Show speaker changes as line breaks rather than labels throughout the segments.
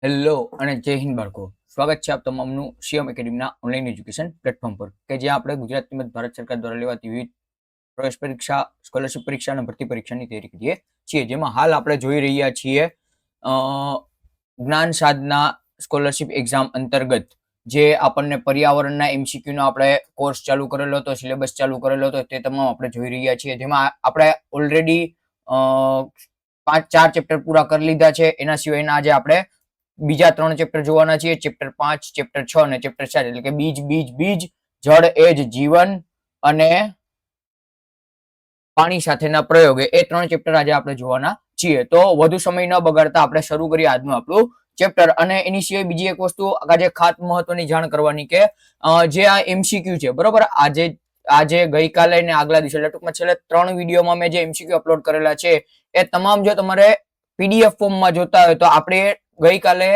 Hello અને જય હિન્દ બાળકો, સ્વાગત છે આપ તમામનું સીએમ એકેડમીના ઓનલાઈન એજ્યુકેશન પ્લેટફોર્મ પર કે જ્યાં આપણે ગુજરાત તેમજ ભારત સરકાર દ્વારા લેવાતી વિવિધ પ્રવેશ પરીક્ષા, સ્કોલરશિપ પરીક્ષા અને ભરતી પરીક્ષાની તૈયારી કરીએ છીએ. જેમાં હાલ આપણે જોઈ રહ્યા છીએ જ્ઞાન સાધના સ્કોલરશિપ એક્ઝામ અંતર્ગત જે આપણને પર્યાવરણના એમસીક્યુ નો આપણે કોર્સ ચાલુ કરેલો હતો, સિલેબસ ચાલુ કરેલો હતો, તે તમામ આપણે જોઈ રહ્યા છીએ. જેમાં આપણે ઓલરેડી 4 ચેપ્ટર પૂરા કરી લીધા છે. એના સિવાયના આજે આપણે બીજા 3 ચેપ્ટર જોવાના છીએ. ચેપ્ટર 5, ચેપ્ટર 6 અને ચેપ્ટર 7 એટલે કે બીજ, જળ એ જ જીવન અને પાણી સાથેના પ્રયોગ, એ 3 ચેપ્ટર આજે આપણે જોવાના છીએ. તો વધુ સમય ન બગાડતા આપણે શરૂ કરીએ આજનું આપણું ચેપ્ટર. અને એની સિવાય બીજી એક વસ્તુ આજે ખાસ મહત્વની જાણ કરવાની કે જે આ એમસીક્યુ છે, બરોબર, આજે ગઈકાલે ને આગલા દિવસે એટલે ટૂંકમાં છેલ્લે 3 વિડીયોમાં મેં જે એમસીક્યુ અપલોડ કરેલા છે એ તમામ જો તમારે પીડીએફ ફોર્મમાં જોતા હોય તો આપણે ગઈકાલે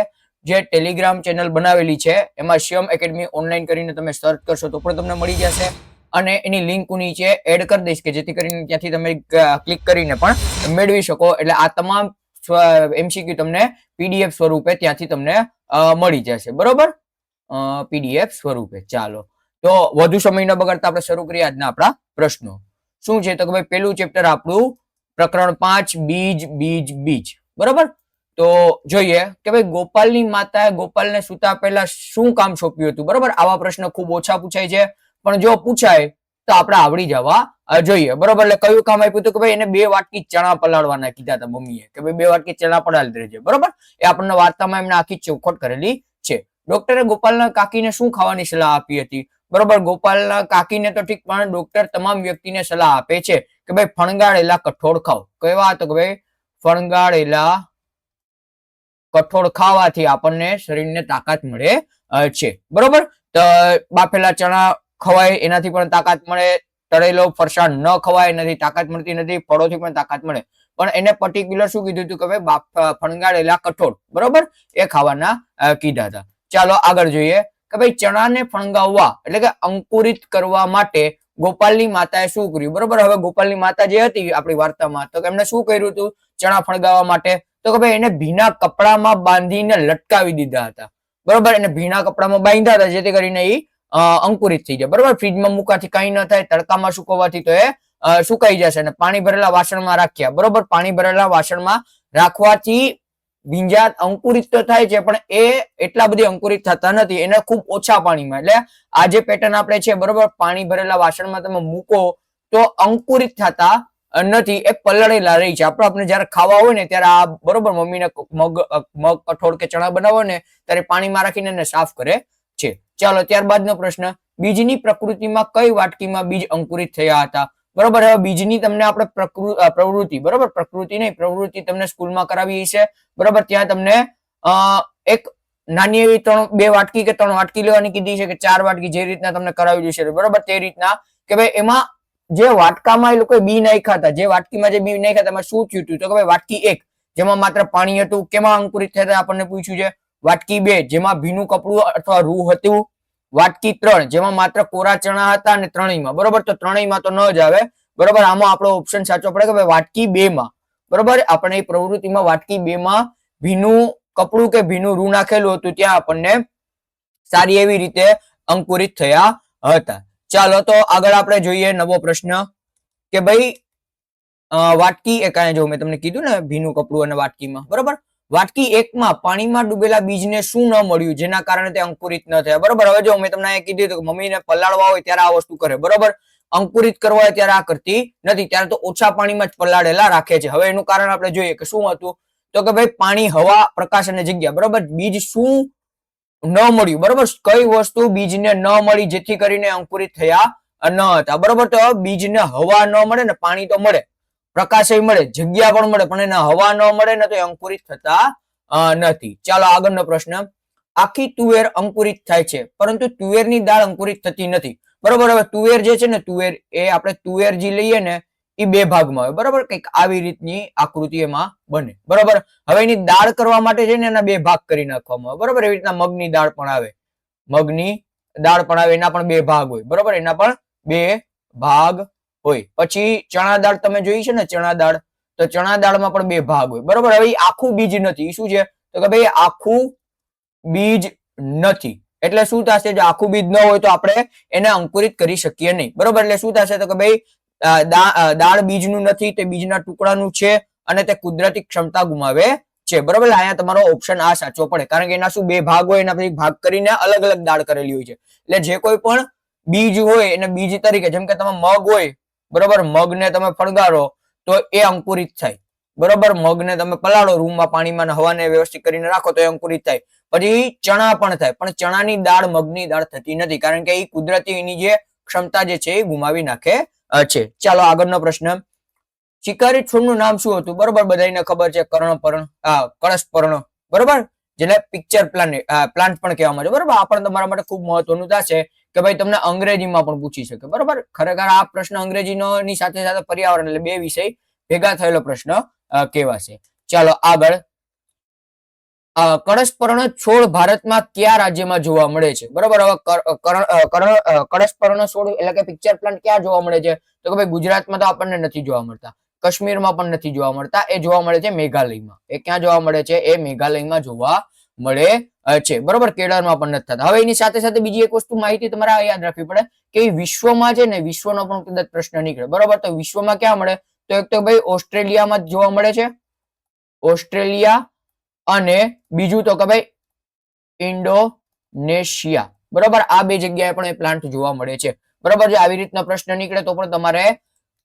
જે ટેલિગ્રામ ચેનલ બનાવેલી છે એમાં સીએમ એકેડમી ઓનલાઈન કરીને તમે સર્ચ કરશો તો પણ તમને મળી જશે. અને એની લિંક નીચે એડ કરી દઈશ કે જેથી કરીને ત્યાંથી તમે ક્લિક કરીને પણ મેળવી શકો. એટલે આ તમામ એમસીક્યુ તમને પીડીએફ સ્વરૂપે ત્યાંથી તમને મળી જશે, બરોબર, પીડીએફ સ્વરૂપે. ચાલો તો વધુ સમય ન બગાડતા આપણે શરૂ કરીએ આજના આપણા પ્રશ્નો. શું છે તો કે ભાઈ પહેલું ચેપ્ટર આપણું પ્રકરણ 5 બીજ, બરોબર. તો જોઈએ કે ભાઈ ગોપાલની માતાએ ગોપાલને સૂતા પહેલા શું કામ સોંપ્યું હતું, બરોબર. આવા પ્રશ્ન ખૂબ ઓછા પૂછાય છે, પણ જો પૂછાય તો આપણે આવડી જવા જોઈએ, બરોબર. એટલે કયું કામ આપ્યું હતું કે ભાઈ એને 2 વાટકી ચણા પલાળવાના કીધા હતા મમ્મીએ, કે ભાઈ 2 વાટકી ચણા પલાળી દેજે, બરોબર. એ આપણને વાર્તામાં એમને આખી ચોખવટ કરેલી છે. ડોક્ટરે ગોપાલના કાકીને શું ખાવાની સલાહ આપી હતી, બરોબર. ગોપાલના કાકીને તો ઠીક, પણ ડોક્ટર તમામ વ્યક્તિને સલાહ આપે છે કે ભાઈ ફણગાળેલા કઠોળ ખાઓ. કેવા તો કે ભાઈ ફણગાળેલા કઠોળ ખાવાથી આપણને શરીરને તાકાત મળે છે, બરોબર. તો બાફેલા ચણા ખવાય, એનાથી પણ તાકાત મળે. તળેલો ફરસાણ ન ખવાય, એનાથી તાકાત મળતી નથી. ફળોથી પણ તાકાત મળે, પણ એને પર્ટિક્યુલર શું કીધું હતું કે ભાઈ ફણગાળેલા કઠોળ, બરોબર, એ ખાવાના કીધા હતા. ચાલો આગળ જોઈએ કે ભાઈ ચણાને ફણગાવવા એટલે કે અંકુરિત કરવા માટે ગોપાલની માતાએ શું કર્યું, બરોબર. હવે ગોપાલની માતા જે હતી આપણી વાર્તામાં, તો એમને શું કર્યું હતું ચણા ફણગાવવા માટે, તો કે ભાઈ એને ભીના કપડામાં બાંધીને લટકાવી દીધા હતા, બરોબર. એને ભીના કપડામાં બાંધ્યા હતા જેથી કરીને એ અંકુરિત થઈ જાય, બરોબર. ફ્રીજમાં મૂકવાથી કઈ ન થાય, તડકામાં સુકવવાથી તો એ સુકાઈ જશે. અને પાણી ભરેલા વાસણમાં રાખ્યા, બરોબર. પાણી ભરેલા વાસણમાં રાખવાથી ભીંજાત અંકુરિત તો થાય છે, પણ એ એટલા બધી અંકુરિત થતા નથી, એને ખૂબ ઓછા પાણીમાં. એટલે આ જે પેટર્ન આપણે છે, બરોબર, પાણી ભરેલા વાસણમાં તમે મૂકો તો અંકુરિત થતા નથી, એ પલળેલા રહી છે. આપણે જયારે ખાવા હોય ને ત્યારે આ, બરોબર, મમ્મીને મગ કઠોળ કે ચણા બનાવો ને ત્યારે પાણીમાં રાખીને એને સાફ કરે છે. ચાલો ત્યારબાદનો પ્રશ્ન, બીજની પ્રકૃતિમાં કઈ વાટકીમાં બીજ અંકુરિત થયા હતા, બરોબર. હવે બીજની તમને આપણે પ્રવૃત્તિ, બરોબર, પ્રકૃતિ નહીં, પ્રવૃત્તિ તમને સ્કૂલમાં કરાવી છે, બરોબર. ત્યાં તમને એક નાની એવી 2 વાટકી કે 3 વાટકી લેવાની કીધી છે કે 4 વાટકી, જે રીતના તમને કરાવી છે, બરોબર. તે રીતના કે ભાઈ એમાં જે વાટકામાં એ લોકોએ બી નાખ્યા હતા, જે વાટકીમાં જે બી નાખ્યા હતા એમાં શું થયું હતું, તો કે ભાઈ વાટકી 1 જેમાં માત્ર પાણી હતું, કેમાં અંકુરિત થયા આપણને પૂછ્યું છે. વાટકી 2 જેમાં ભીનું કપડું અથવા રૂ હતું. વાટકી 3 જેમાં માત્ર કોરા ચણા હતા અને ત્રણેયમાં, બરોબર. તો ત્રણેયમાં તો ન જ આવે, બરોબર. આમાં આપણો ઓપ્શન સાચો પડે કે ભાઈ વાટકી 2 માં, બરોબર. આપણે એ પ્રવૃત્તિમાં વાટકી 2 માં ભીનું કપડું કે ભીનું રૂ નાખેલું હતું, ત્યાં આપણને સારી એવી રીતે અંકુરિત થયા હતા. ચાલો તો આગળ આપણે જોઈએ નવો પ્રશ્ન કે ભાઈ વાટકી 1, જો મેં તમને કીધું ને ભીનું કપડું અને વાટકીમાં, બરોબર. વાટકી 1 માં પાણીમાં ડૂબેલા બીજને શું ન મળ્યું જેના કારણે તે અંકુરિત ન થયા, બરોબર. હવે જો મેં તમને કીધું કે મમ્મીને પલાળવા હોય ત્યારે આ વસ્તુ કરે, બરોબર. અંકુરિત કરવા હોય ત્યારે આ કરતી નથી, ત્યારે તો ઓછા પાણીમાં જ પલાળેલા રાખે છે. હવે એનું કારણ આપણે જોઈએ કે શું હતું, તો કે ભાઈ પાણી, હવા, પ્રકાશ અને જગ્યા, બરોબર. બીજ શું ન મળ્યું, બરોબર. કઈ વસ્તુ બીજને ન મળી જેથી કરીને અંકુરિત થયા ન હતા, બરોબર. તો બીજને હવા ન મળે ને પાણી તો મળે, પ્રકાશ મળે, જગ્યા પણ મળે, પણ એને હવા ન મળે ને તો એ અંકુરિત થતા નથી. ચાલો આગળનો પ્રશ્ન, આખી તુવેર અંકુરિત થાય છે પરંતુ તુવેરની દાળ અંકુરિત થતી નથી, બરોબર. હવે તુવેર જે છે ને, તુવેર, એ આપણે તુવેર જે લઈએ ને એ 2 ભાગમાં હોય, બરોબર. કંઈક આવી રીતની આકૃતિ એમાં બને, બરોબર. હવે એની દાળ કરવા માટે છે ને એના 2 ભાગ કરી નાખવામાં આવે, બરોબર. એવી રીતના મગની દાળ પણ આવે, મગની દાળ પણ આવે, એના પણ 2 ભાગ હોય, બરોબર. એના પણ 2 ભાગ હોય. પછી ચણા દાળ તમે જોઈ છે ને, ચણા દાળ, તો ચણા દાળમાં પણ 2 ભાગ હોય, બરોબર. હવે આખું બીજ નથી, શું છે, તો કે ભાઈ આખું બીજ નથી. એટલે શું થશે? જો આખું બીજ ન હોય તો આપણે એને અંકુરિત કરી શકીએ નહીં. બરોબર, એટલે શું થશે? તો કે ભાઈ દાળ બીજનું નથી, તે બીજના ટુકડાનું છે અને તે કુદરતી ક્ષમતા ગુમાવે છે. બરોબર, અહીંયા તમારો ઓપ્શન આ સાચો પડે, કારણ કે એના શું બે ભાગ હોય, એના પછી ભાગ કરીને અલગ અલગ દાળ કરેલી હોય છે. એટલે જે કોઈ પણ બીજ હોય એને બીજ તરીકે, જેમ કે તમે મગ હોય, બરોબર, મગને તમે ફળગારો તો એ અંકુરિત થાય. બરોબર, મગને તમે પલાળો રૂમમાં પાણીમાં હવાને વ્યવસ્થિત કરીને રાખો તો એ અંકુરિત થાય. પછી ચણા પણ થાય, પણ ચણાની દાળ મગની દાળ થતી નથી, કારણ કે એ કુદરતી એની જે ક્ષમતા જે છે એ ગુમાવી નાખે છે. ચાલો આગળનો પ્રશ્ન. શિકારી છોડનું નામ શું હતું? બરોબર, બધાને ખબર છે, કર્ણપર્ણ, કળશપર્ણ. બરોબર, જેને પિક્ચર પ્લાન્ટ પણ કહેવામાં આવે છે. બરોબર, આ પણ તમારા માટે ખૂબ મહત્વનું થશે કે ભાઈ તમને અંગ્રેજીમાં પણ પૂછી શકે. બરોબર, ખરેખર આ પ્રશ્ન અંગ્રેજીનો ની સાથે સાથે પર્યાવરણ એટલે બે વિષય ભેગા થયેલો પ્રશ્ન કહેવાશે. ચાલો આગળ. કળશપર્ણ છોડ ભારતમાં કયા રાજ્યમાં જોવા મળે છે? બરોબર, હવે કળશપર્ણ છોડ એટલે કે પિક્ચર પ્લાન્ટ ક્યાં જોવા મળે છે? તો કે ભાઈ ગુજરાતમાં તો આપણને નથી જોવા મળતા, કાશ્મીરમાં પણ નથી જોવા મળતા, એ જોવા મળે છે મેઘાલયમાં. એ ક્યાં જોવા મળે છે? એ મેઘાલયમાં જોવા મળે છે. બરોબર, કેરળમાં પણ નથી થતા. હવે એની સાથે સાથે બીજી એક વસ્તુ માહિતી તમારે યાદ રાખવી પડે કે વિશ્વમાં છે ને, વિશ્વનો પણ કદાચ પ્રશ્ન નીકળે. બરોબર, તો વિશ્વમાં ક્યાં મળે? તો એક તો ભાઈ ઓસ્ટ્રેલિયામાં જોવા મળે છે, ઓસ્ટ્રેલિયા, અને બીજું તો કે ભાઈ ઇન્ડોનેશિયા. બરોબર, આ બે જગ્યાએ પણ એ પ્લાન્ટ જોવા મળે છે. બરોબર, જો આવી રીતના પ્રશ્ન નીકળે તો પણ તમારે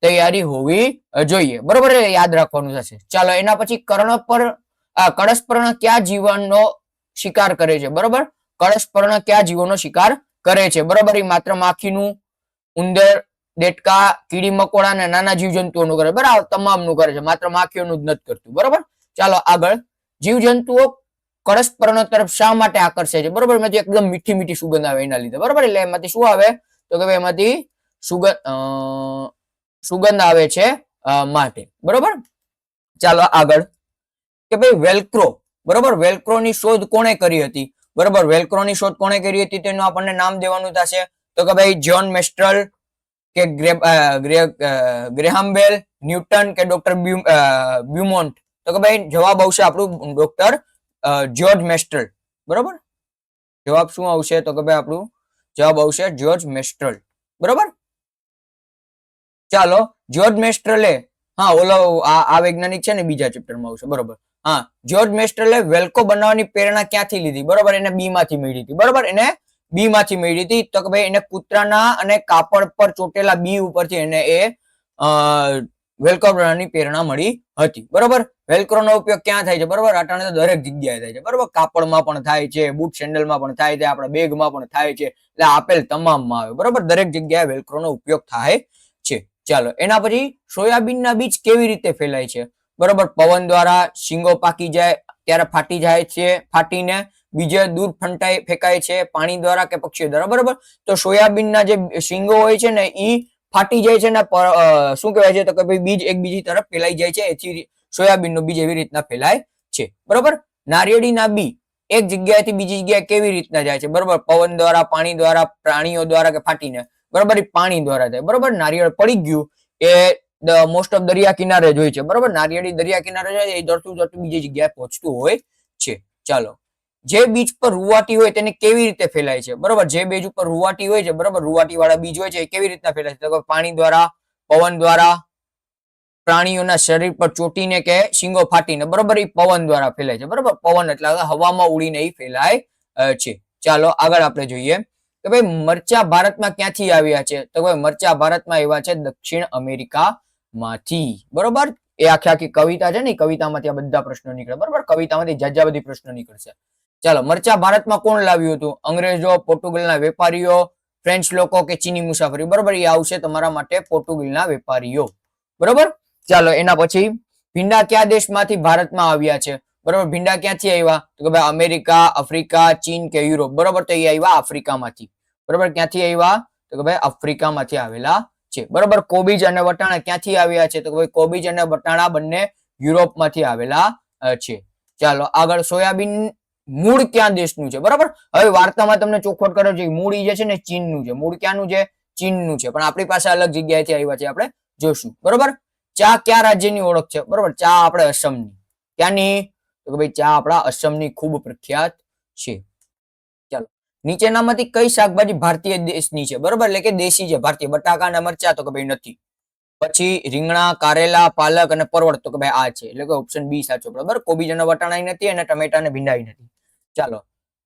તૈયારી હોવી જોઈએ. બરોબર, યાદ રાખવાનું થશે. ચાલો એના પછી કળશપર્ણ કયા જીવનનો શિકાર કરે છે? બરોબર, કળશપર્ણ કયા જીવોનો શિકાર કરે છે? બરોબર, એ માત્ર માખીનું, ઉંદર, દેડકા, કીડી મકોડા અને નાના જીવજંતુઓનું કરે. બરાબર, તમામનું કરે છે, માત્ર માખીઓનું જ નથી કરતું. બરોબર, ચાલો આગળ. જીવજંતુઓ કળશપર્ણ તરફ શા માટે આકર્ષે છે? બરોબર, એમાંથી એકદમ મીઠી મીઠી સુગંધ આવે એના લીધે. બરોબર, એટલે એમાંથી શું આવે? તો કે એમાંથી સુગંધ આવે છે માટે. બરોબર, ચાલો આગળ. કે ભાઈ વેલ્ક્રો. બરોબર, વેલ્ક્રો ની શોધ કોણે કરી હતી? બરોબર, વેલ્ક્રો ની શોધ કોણે કરી હતી તેનું આપણને નામ દેવાનું થશે. તો કે ભાઈ જ્હોન મેસ્ટ્રલ, કે ગ્રેહામ બેલ, ન્યૂટન, કે ડોક્ટર બ્યુમોન્ટ. તો કે ભાઈ જવાબ આવશે આપણું ડોક્ટર જ્યોર્જ મેસ્ટ્રલ. બરોબર, જવાબ શું આવશે? તો કે ભાઈ આપણું જવાબ આવશે જ્યોર્જ મેસ્ટ્રલ. બરોબર, ચાલો. જ્યોર્જ મેસ્ટ્રલે, હા, ઓલો આ વૈજ્ઞાનિક છે ને બીજા ચેપ્ટરમાં આવશે. બરોબર, હા, જ્યોર્જ મેસ્ટ્રલે વેલ્કો બનાવવાની પ્રેરણા ક્યાંથી લીધી? બરોબર, એને બી માંથી મેળવી હતી. બરોબર, એને બી માંથી મેળવી હતી. તો કે ભાઈ એને કૂતરાના અને કાપડ પર ચોટેલા બી ઉપરથી એને એ વેલ્ક્રો બનાવવાની પ્રેરણા મળી હતી. બરોબર, વેલ્ક્રો નો ઉપયોગ ક્યાં થાય છે? બરોબર, અટાણે તો દરેક જગ્યાએ થાય છે. બરોબર, કાપડમાં પણ થાય છે, બૂટ સેન્ડલમાં પણ થાય છે, આપણા બેગમાં પણ થાય છે, એટલે આપેલ તમામમાં આવે. બરોબર, દરેક જગ્યાએ વેલ્ક્રો નો ઉપયોગ થાય છે. ચાલો એના પછી સોયાબીનના બીજ કેવી રીતે ફેલાય છે? બરોબર, પવન દ્વારા, શીંગો પાકી જાય ત્યારે ફાટી જાય છે, ફાટીને બીજે દૂર ફેંકાય છે, પાણી દ્વારા કે પક્ષીઓ દ્વારા. બરોબર, તો સોયાબીનના જે શીંગો હોય છે ને એ ફાટી જાય છે ને શું કહેવાય છે? તો કે ભાઈ બીજ એકબીજી તરફ ફેલાઈ જાય છે, એથી સોયાબીનનું બીજ એવી રીતના ફેલાય છે. બરોબર, નારિયેળીના બી એક જગ્યાએથી બીજી જગ્યાએ કેવી રીતના જાય છે? બરોબર, પવન દ્વારા, પાણી દ્વારા, પ્રાણીઓ દ્વારા, કે ફાટીને? બરોબર, એ પાણી દ્વારા થાય. બરોબર, નારિયેળ પડી ગયું એ મોસ્ટ ઓફ દરિયા કિનારે જ હોય છે. બરોબર, નારિયેળી દરિયા કિનારે જાય એ દોડતું બીજી જગ્યાએ પહોંચતું હોય છે. ચાલો, જે બીજ પર રૂવાટી હોય તેને કેવી રીતે ફેલાય છે? બરોબર, જે બીજ ઉપર રૂવાટી હોય છે, બરોબર, રૂવાટી વાળા બીજ હોય છે, એ કેવી રીતના ફેલાય છે? તો પાણી દ્વારા, પવન દ્વારા, પ્રાણીઓના શરીર પર ચોટીને, કે શીંગો ફાટીને? બરોબર, એ પવન દ્વારા ફેલાય છે. બરોબર, પવન એટલે હવામાં ઉડીને એ ફેલાય છે. ચાલો આગળ આપણે જોઈએ કે ભાઈ મરચા ભારતમાં ક્યાંથી આવ્યા છે? તો ભાઈ મરચા ભારતમાં આવ્યા છે દક્ષિણ અમેરિકા માંથી. બરોબર, એ આખી કવિતા છે ને, કવિતામાંથી આ બધા પ્રશ્નો નીકળે. બરોબર, કવિતામાંથી જાજા બધી પ્રશ્નો નીકળશે. ચાલો, મરચા ભારતમાં કોણ લાવ્યું હતું? અંગ્રેજો, પોર્ટુગલના વેપારીઓ, ફ્રેન્ચ લોકો, કે ચીની મુસાફરી? બરોબર, એ આવશે તમારા માટે પોર્ટુગલના વેપારીઓ. બરોબર, ચાલો એના પછી ભીંડા કયા દેશમાંથી ભારતમાં આવ્યા છે? બરોબર, ભીંડા ક્યાંથી આવ્યા? તો કે ભાઈ અમેરિકા, આફ્રિકા, ચીન, કે યુરોપ? બરોબર, તો એ આવ્યા આફ્રિકામાંથી. બરોબર, ક્યાંથી આવ્યા? તો કે ભાઈ આફ્રિકામાંથી આવેલા છે. બરોબર, કોબીજ અને વટાણા ક્યાંથી આવ્યા છે? તો કે ભાઈ કોબીજ અને વટાણા બંને યુરોપમાંથી આવેલા છે. ચાલો આગળ. સોયાબીન મૂળ ક્યાં દેશનું છે? બરોબર, હવે વાર્તામાં તમને ચોખવટ કર્યો છે મૂળ જે છે ને ચીનનું છે. મૂળ ક્યાંનું છે? ચીનનું છે, પણ આપણી પાસે અલગ જગ્યાએથી આવ્યા છે, આપણે જોશું. બરોબર, ચા કયા રાજ્યની ઓળખ છે? બરોબર, ચા આપણે અસમની. ક્યાંની? તો કે ભાઈ ચા આપણા અસમની ખૂબ પ્રખ્યાત છે. ચાલો, નીચેનામાંથી કઈ શાકભાજી ભારતીય દેશની છે? બરોબર, એટલે કે દેશી છે, ભારતીય. બટાકા અને મરચા તો કે ભાઈ નથી. પછી રીંગણા, કારેલા, પાલક અને પરવળ તો કે ભાઈ આ છે, એટલે કે ઓપ્શન બી સાચો. બરાબર, કોબીજ અને વટાણા નથી, અને ટમેટા અને ભીંડા નથી. ચાલો,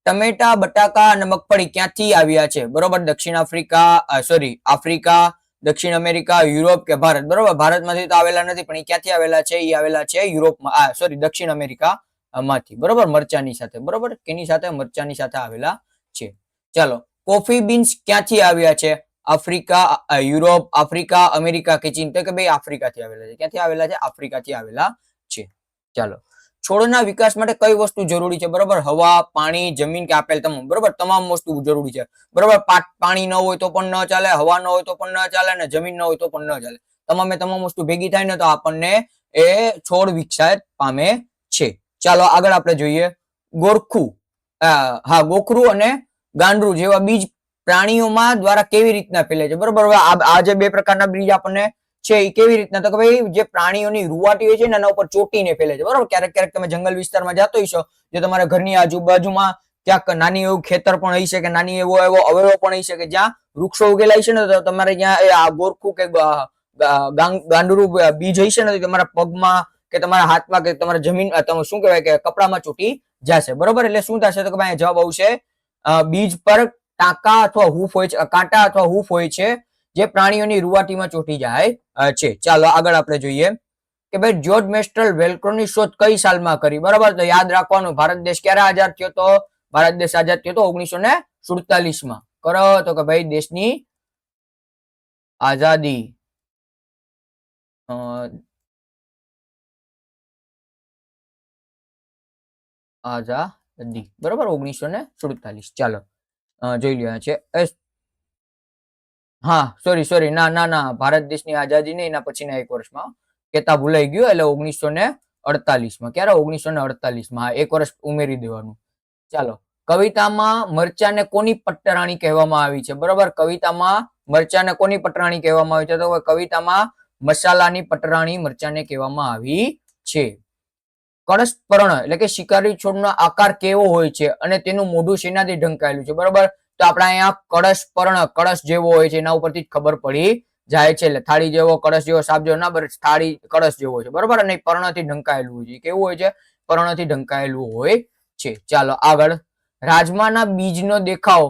ટમેટા, બટાકા અને મગફળી ક્યાંથી આવ્યા છે? બરોબર, દક્ષિણ આફ્રિકા, આફ્રિકા, દક્ષિણ અમેરિકા, યુરોપ કે ભારત? બરોબર, ભારતમાંથી તો આવેલા નથી, પણ એ ક્યાંથી આવેલા છે? એ આવેલા છે યુરોપમાં, દક્ષિણ અમેરિકા માંથી. બરોબર, મરચાની સાથે. બરોબર, કેની સાથે? મરચાની સાથે આવેલા છે. ચાલો, કોફી બીન્સ ક્યાંથી આવ્યા છે? આફ્રિકા, યુરોપ, આફ્રિકા, અમેરિકા કે ચીન? તો કે ભાઈ આફ્રિકાથી આવેલા છે. ક્યાંથી આવેલા છે? આફ્રિકાથી આવેલા છે. ચાલો, છોડના વિકાસ માટે કઈ વસ્તુ જરૂરી છે? બરોબર, હવા, પાણી, જમીન કે આપેલ તમામ? બરોબર, તમામ વસ્તુ જરૂરી છે. બરોબર, પાણી ન હોય તો પણ ન ચાલે, હવા ન હોય તો પણ ન ચાલે, અને જમીન ન હોય તો પણ ન ચાલે. તમામ વસ્તુ ભેગી થાય ને તો આપણને એ છોડ વિકસાય પામે છે. ચાલો, આગળ આપણે જોઈએ. ગોખરું અને ગાંડરું જેવા બીજ પ્રાણીઓમાં દ્વારા કેવી રીતના ફેલાય છે? બરોબર, આ જે બે પ્રકારના બીજ આપણને છે એ કેવી રીતના? તો કે ભાઈ જે પ્રાણીઓની રૂવાટી હોય છે ને એના ઉપર ચોટીને ફેલે છે. બરોબર, ક્યારેક ક્યારેક તમે જંગલ વિસ્તારમાં જતો હશો, જે તમારા ઘરની આજુબાજુમાં ક્યાંક નાની એવું ખેતર પણ હઈ શકે, નાની એવો અવેરો પણ હઈ શકે, જ્યાં વૃક્ષો ઉગેલા છે ને, તો તમારે ત્યાં આ ગોરખું કે ગાંડરું બીજ હશે ને, તમારા પગમાં કે તમારા હાથમાં કે તમારા જમીન શું કહેવાય કે કપડામાં ચોટી જશે. બરોબર, એટલે શું થશે? તો કે ભાઈ જવાબ આવશે બીજ પર ટાંકા અથવા હૂફ હોય છે, કાંટા અથવા હૂફ હોય છે, જે પ્રાણીઓની રૂવાટીમાં ચોટી જાય છે. ચાલો, આગળ આપણે જોઈએ કે ભાઈ જ્યોર્જ મેસ્ટ્રલ વેલ્ક્રોની શોધ કઈ સાલમાં કરી? બરાબર, તો યાદ રાખવાનું, ભારત દેશ ક્યારે આઝાદ થયો તો? ભારત દેશ આઝાદ થયો તો 1947 માં. કરો તો કે ભાઈ દેશની આઝાદી બરોબર, 1947. ચાલો, જોઈ લ્યો છે. હા, સોરી, ના, ભારત દેશની આઝાદી નહીં, એના પછીના એક વર્ષમાં કેતા ભૂલાઈ ગયું, એટલે 1948 માં. ક્યારે? 1948 માં. એક વર્ષ ઉમેરી દેવાનું. ચાલો, કવિતામાં મરચાને કોની પટરાણી કહેવામાં આવી છે? બરોબર, કવિતામાં મરચાને કોની પટરાણી કહેવામાં આવી છે? તો કવિતામાં મસાલાની પટરાણી મરચાને કહેવામાં આવી છે. કળશપર્ણ એટલે કે શિકારી છોડનો આકાર કેવો હોય છે અને તેનું મોઢું શેનાથી ઢંકાયેલું છે? બરોબર, તો આપણા અહીંયા કળશપર્ણ, કળશ જેવો હોય છે, એના ઉપરથી જ ખબર પડી જાય છે. એટલે થાળી જેવો, કળશ જેવો, સાપ જેવો ના, બરાબર, થાળી કળશ જેવો છે. બરોબર, અને પર્ણથી ઢંકાયેલું હોય છે. કેવું હોય છે? પર્ણથી ઢંકાયેલું હોય છે. ચાલો, આગળ. રાજમાના બીજનો દેખાવ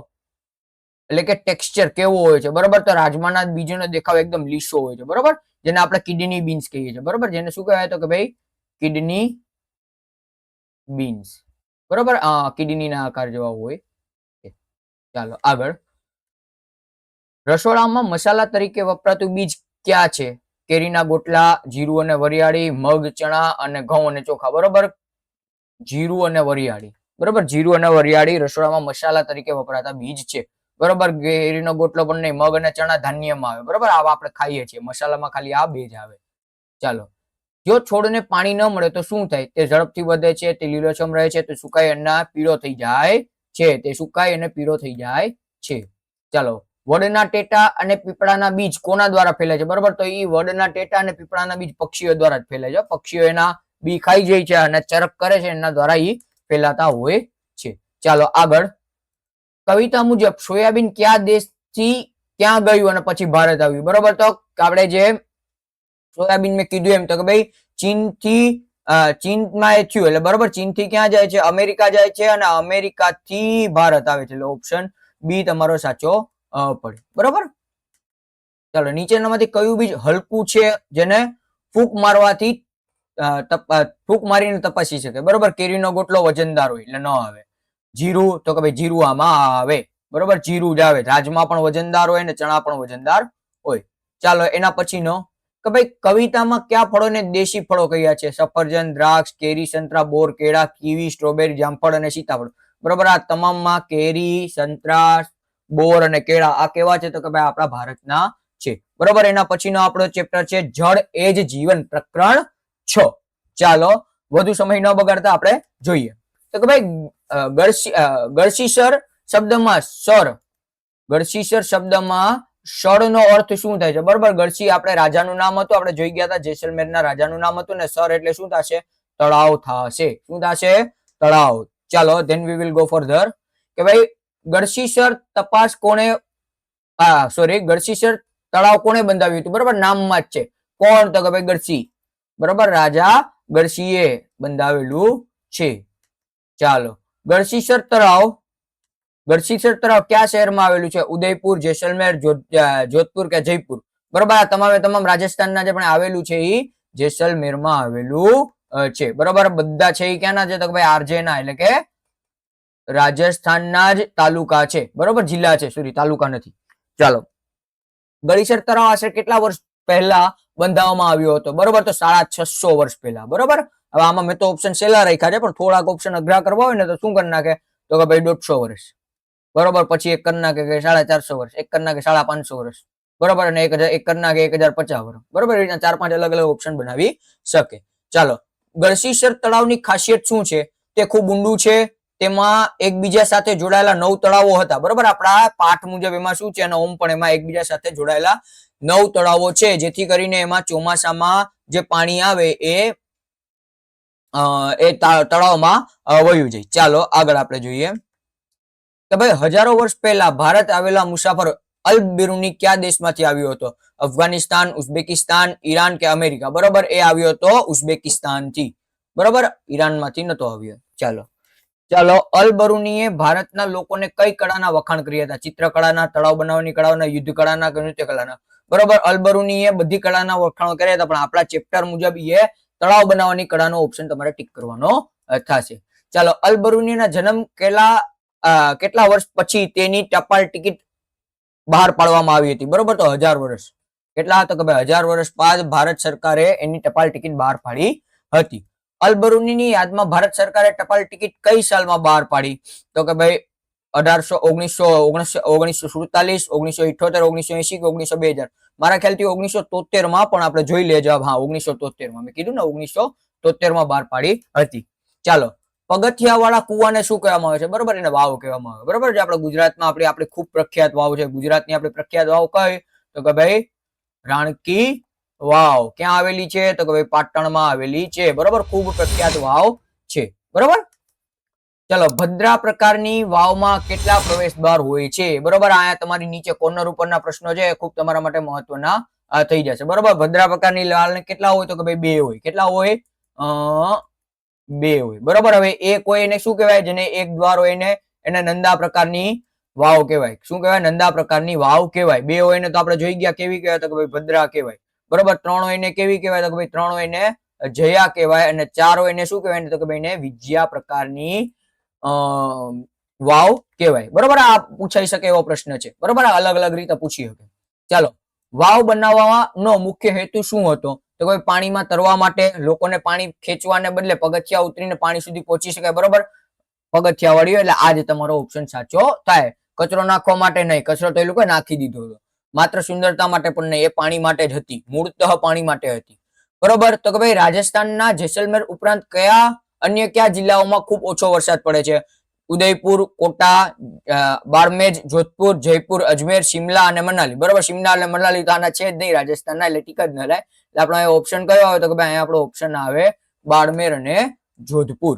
એટલે કે ટેક્સચર કેવો હોય છે? બરોબર, તો રાજમાના બીજનો દેખાવ એકદમ લીસો હોય છે. બરોબર, જેને આપણે કિડની બીન્સ કહીએ છીએ. બરોબર, જેને શું કહેવાય? તો કે ભાઈ કિડની બીન્સ. બરોબર, કિડનીના આકાર જેવા હોય. ચાલો, આગળ. રસોડામાં મસાલા તરીકે વપરાતું બીજ ક્યાં છે? કેરીના ગોટલા, જીરું અને વરિયાળી, મગ, ચણા અને ઘઉં અને ચોખા. બરોબર, જીરું અને વરિયાળી. બરોબર, જીરું અને વરિયાળી રસોડામાં મસાલા તરીકે વપરાતા બીજ છે. બરોબર, કેરીનો ગોટલો પણ નહીં, મગ અને ચણા ધાન્યમાં આવે. બરોબર, આવા આપણે ખાઈએ છીએ. મસાલામાં ખાલી આ બે જ આવે. ચાલો, જો છોડને પાણી ન મળે તો શું થાય? તે ઝડપથી વધે છે, તે લીલોછમ રહે છે, તે સુકાઈ અને પીળો થઈ જાય છે. તે સુકાઈ અને પીળો થઈ જાય છે. ચાલો, વડના ટેટા અને પીપળાના બીજ કોના દ્વારા ફેલાય છે? બરોબર, તો એ વડના ટેટા અને પીપળાના બીજ પક્ષીઓ દ્વારા જ ફેલાય છે. પક્ષીઓ એના બી ખાઈ જાય છે અને ચરક કરે છે, એના દ્વારા એ ફેલાતા હોય છે. ચાલો, આગળ. કવિતા મુજબ સોયાબીન કયા દેશથી ક્યાં ગયું અને પછી ભારત આવ્યું? બરોબર, તો આપણે જે સોયાબીન મેં કીધું એમ, તો કે ભાઈ ચીનમાં એ થયું, એટલે બરોબર, ચીનથી ક્યાં જાય છે? અમેરિકા જાય છે, અને અમેરિકાથી ભારત આવે છે, એટલે ઓપ્શન બી તમારો સાચો પડે. બરોબર, ચાલો, નીચેનામાંથી કયું બીજ હલકું છે, જેને ફૂંક મારવાથી ફૂંક મારીને તપાસી શકે? બરોબર, કેરીનો ગોટલો વજનદાર હોય એટલે ન આવે. જીરું, તો કે ભાઈ જીરું આમાં આવે. બરોબર, જીરું જ આવે. રાજમાં પણ વજનદાર હોય ને ચણા પણ વજનદાર હોય. ચાલો, એના પછીનો કે ભાઈ કવિતામાં કયા ફળોને દેશી ફળો કહ્યા છે? સફરજન, દ્રાક્ષ, કેરી, સંતરા, બોર, કેળા, કીવી, સ્ટ્રોબેરી, જામફળ અને સીતાફળ. બરોબર, આ તમામમાં કેરી, સંતરા, બોર અને કેળા આ કેવા છે? તો કે ભાઈ આપણા ભારતના છે. બરોબર, એના પછીનો આપણો ચેપ્ટર છે જળ એ જ જીવન, પ્રકરણ 6. ચાલો, વધુ સમય ન બગાડતા આપણે જોઈએ. તો કે ભાઈ ગળસીસર શબ્દમાં સર નો અર્થ શું થાય છે? બરોબર, ગળસી આપણે રાજાનું નામ હતું, આપણે જોઈ ગયા હતા, જેસલમેરના રાજાનું નામ હતું ને. સર એટલે શું થશે? તળાવ થશે. શું થશે? તળાવ. ચાલો then we will go further કે ભાઈ ગળસીસર તપાસ કોણે ગળસીસર તળાવ કોણે બંધાવ્યું હતું? બરોબર, નામમાં જ છે. કોણ? તો કે ભાઈ ગળસી. બરોબર, રાજા ગળસીએ બંધાવેલું છે. ચાલો, ગળસીસર તળાવ કયા શહેરમાં આવેલું છે? ઉદયપુર, જેસલમેર, જોધપુર કે જયપુર? બરોબર, આ તમામ રાજસ્થાનના જે પણ આવેલું છે એ જેસલમેરમાં આવેલું છે. બરોબર, બધા છે એ ક્યાંના છે? તો ભાઈ આરજે ના, એટલે કે રાજસ્થાનના જ તાલુકા છે. બરોબર, જિલ્લા છે, સોરી તાલુકા નથી. ચાલો, ગળસીસર તળાવ આશરે કેટલા વર્ષ પહેલા બંધાવવામાં આવ્યો હતો? બરોબર, તો 650 વર્ષ પહેલા. બરોબર, હવે આમાં મેં તો ઓપ્શન સેલા રાખ્યા છે, પણ થોડાક ઓપ્શન અઘરા કરવા હોય ને તો શું કરી નાખે? તો કે ભાઈ 150 વર્ષ. બરોબર, પછી એક કરી નાખે કે 450 વર્ષ, એક કરી નાખે 550 વર્ષ. બરોબર, અને એક કરી નાખે 1050 વર્ષ. બરોબર, એ રીતના 4-5 અલગ અલગ ઓપ્શન બનાવી શકે. ચાલો, ગળસીસર તળાવની ખાસિયત શું છે? તે ખૂબ ઊંડું છે. તેમાં એકબીજા સાથે જોડાયેલા 9 તળાવો હતા. બરોબર, આપણા પાઠ મુજબ એમાં શું છે? અને ઓમ પણ એમાં એકબીજા સાથે જોડાયેલા 9 તળાવો છે, જેથી કરીને એમાં ચોમાસામાં જે પાણી આવે એ તળાવમાં વયું જાય. ચાલો આગળ આપણે જોઈએ કે ભાઈ હજારો વર્ષ પહેલા ભારત આવેલા મુસાફર અલ બિરુની કયા દેશમાંથી આવ્યો હતો? અફઘાનિસ્તાન, ઉઝબેકિસ્તાન, ઈરાન કે અમેરિકા? બરોબર, એ આવ્યો હતો ઉઝબેકિસ્તાનથી. બરોબર, ઈરાનમાંથી નતો આવ્યો. ચાલો, અલ બરુનીએ ભારતના લોકોને કઈ કળાના વખાણ કર્યા હતા? ચિત્રકળાના, તળાવ બનાવવાની કળાના, યુદ્ધ કળાના કે નૃત્ય કળાના? બરોબર, અલ બરુનીએ બધી કળાના વખાણ કર્યા હતા, પણ આપણા ચેપ્ટર મુજબ એ તળાવ બનાવવાની કળાનો ઓપ્શન તમારે ટીક કરવાનો થશે. ચાલો, અલ બરુનીના જન્મ કેટલા વર્ષ પછી તેની ટપાલ ટિકિટ બહાર પાડવામાં આવી હતી? બરોબર, તો 1000 વર્ષ. કેટલા? તો કે ભાઈ 1000 વર્ષ બાદ ભારત સરકારે એની ટપાલ ટિકિટ બહાર પાડી હતી. અલ બરુનીની યાદમાં ભારત સરકારે ટપાલ ટિકિટ કઈ સાલમાં બહાર પાડી? તો કે ભાઈ 1947, 1978, 1980 કે 2000? મારા ખ્યાલથી 1973 માં, પણ આપણે જોઈ લેજો. હા, 1973 માં મેં કીધું ને, 1973 માં બહાર પાડી હતી. ચાલો, પગથિયા વાળા કુવાને શું કહેવામાં આવે છે? બરોબર, એને વાવ કહેવામાં આવે. બરોબર, જે આપણા ગુજરાતમાં આપણી ખૂબ પ્રખ્યાત વાવ છે. ગુજરાતની આપણી પ્રખ્યાત વાવ કઈ? તો કે ભાઈ રાણકી વાવ. ક્યાં આવેલી છે? તો કે ભાઈ પાટણમાં આવેલી છે. બરોબર, ખૂબ પ્રખ્યાત વાવ છે. બરોબર, ચલો, ભદ્રા પ્રકારની વાવમાં કેટલા પ્રવેશ દ્વાર હોય છે? બરોબર, આયા તમારી નીચે કોર્નર ઉપરના પ્રશ્નો છે, ખૂબ તમારા માટે મહત્વના થઈ જશે. બરોબર, ભદ્રા પ્રકારની વાવ કેટલા હોય? તો કે ભાઈ 2 હોય. કેટલા હોય? 2 હોય. બરોબર, હવે એક હોય એને શું કહેવાય? જેને એક દ્વાર હોય એને નંદા પ્રકારની વાવ કહેવાય. શું કહેવાય? નંદા પ્રકારની વાવ કહેવાય. 2 હોય ને તો આપણે જોઈ ગયા કેવી કહેવાય? તો કે ભાઈ ભદ્રા કહેવાય. બરોબર, 3 હોય ને કેવી કહેવાય? તો કે ભાઈ 3 હોય ને જયા કહેવાય, અને 4 હોય ને શું કહેવાય? તો કે ભાઈ ને વિજયા પ્રકારની વાવ કહેવાય. બરોબર, આ પૂછાઈ શકે એવો પ્રશ્ન છે. બરોબર, અલગ અલગ રીતે પૂછી શકે. ચાલો, વાવ બનાવવાનો મુખ્ય હેતુ શું હતો? તો કોઈ પાણીમાં તરવા માટે, લોકોને પાણી ખેંચવાને બદલે પગથિયા ઉતરીને પાણી સુધી પહોંચી શકાય. બરોબર, પગથિયા વાળી, એટલે આ જ તમારો ઓપ્શન સાચો થાય. કચરો નાખવા માટે નહીં, કચરો તો એ લોકો નાખી દીધો હતો. માત્ર સુંદરતા માટે પણ નહીં, એ પાણી માટે જ હતી. મૂળતઃ પાણી માટે હતી. બરોબર, તો કે ભાઈ રાજસ્થાનના જેસલમેર ઉપરાંત અન્ય કયા જિલ્લાઓમાં ખૂબ ઓછો વરસાદ પડે છે? ઉદયપુર, કોટા, બારમેર, જોધપુર, જયપુર, અજમેર, શિમલા અને મનાલી? બરોબર, શિમલા અને મનાલી તો આના છે જ નહીં રાજસ્થાનના, એટલે ટીક જ ન થાય. એટલે આપણો ઓપ્શન કયો આવે? તો કે ભાઈ આપણો ઓપ્શન આવે બારમેર અને જોધપુર.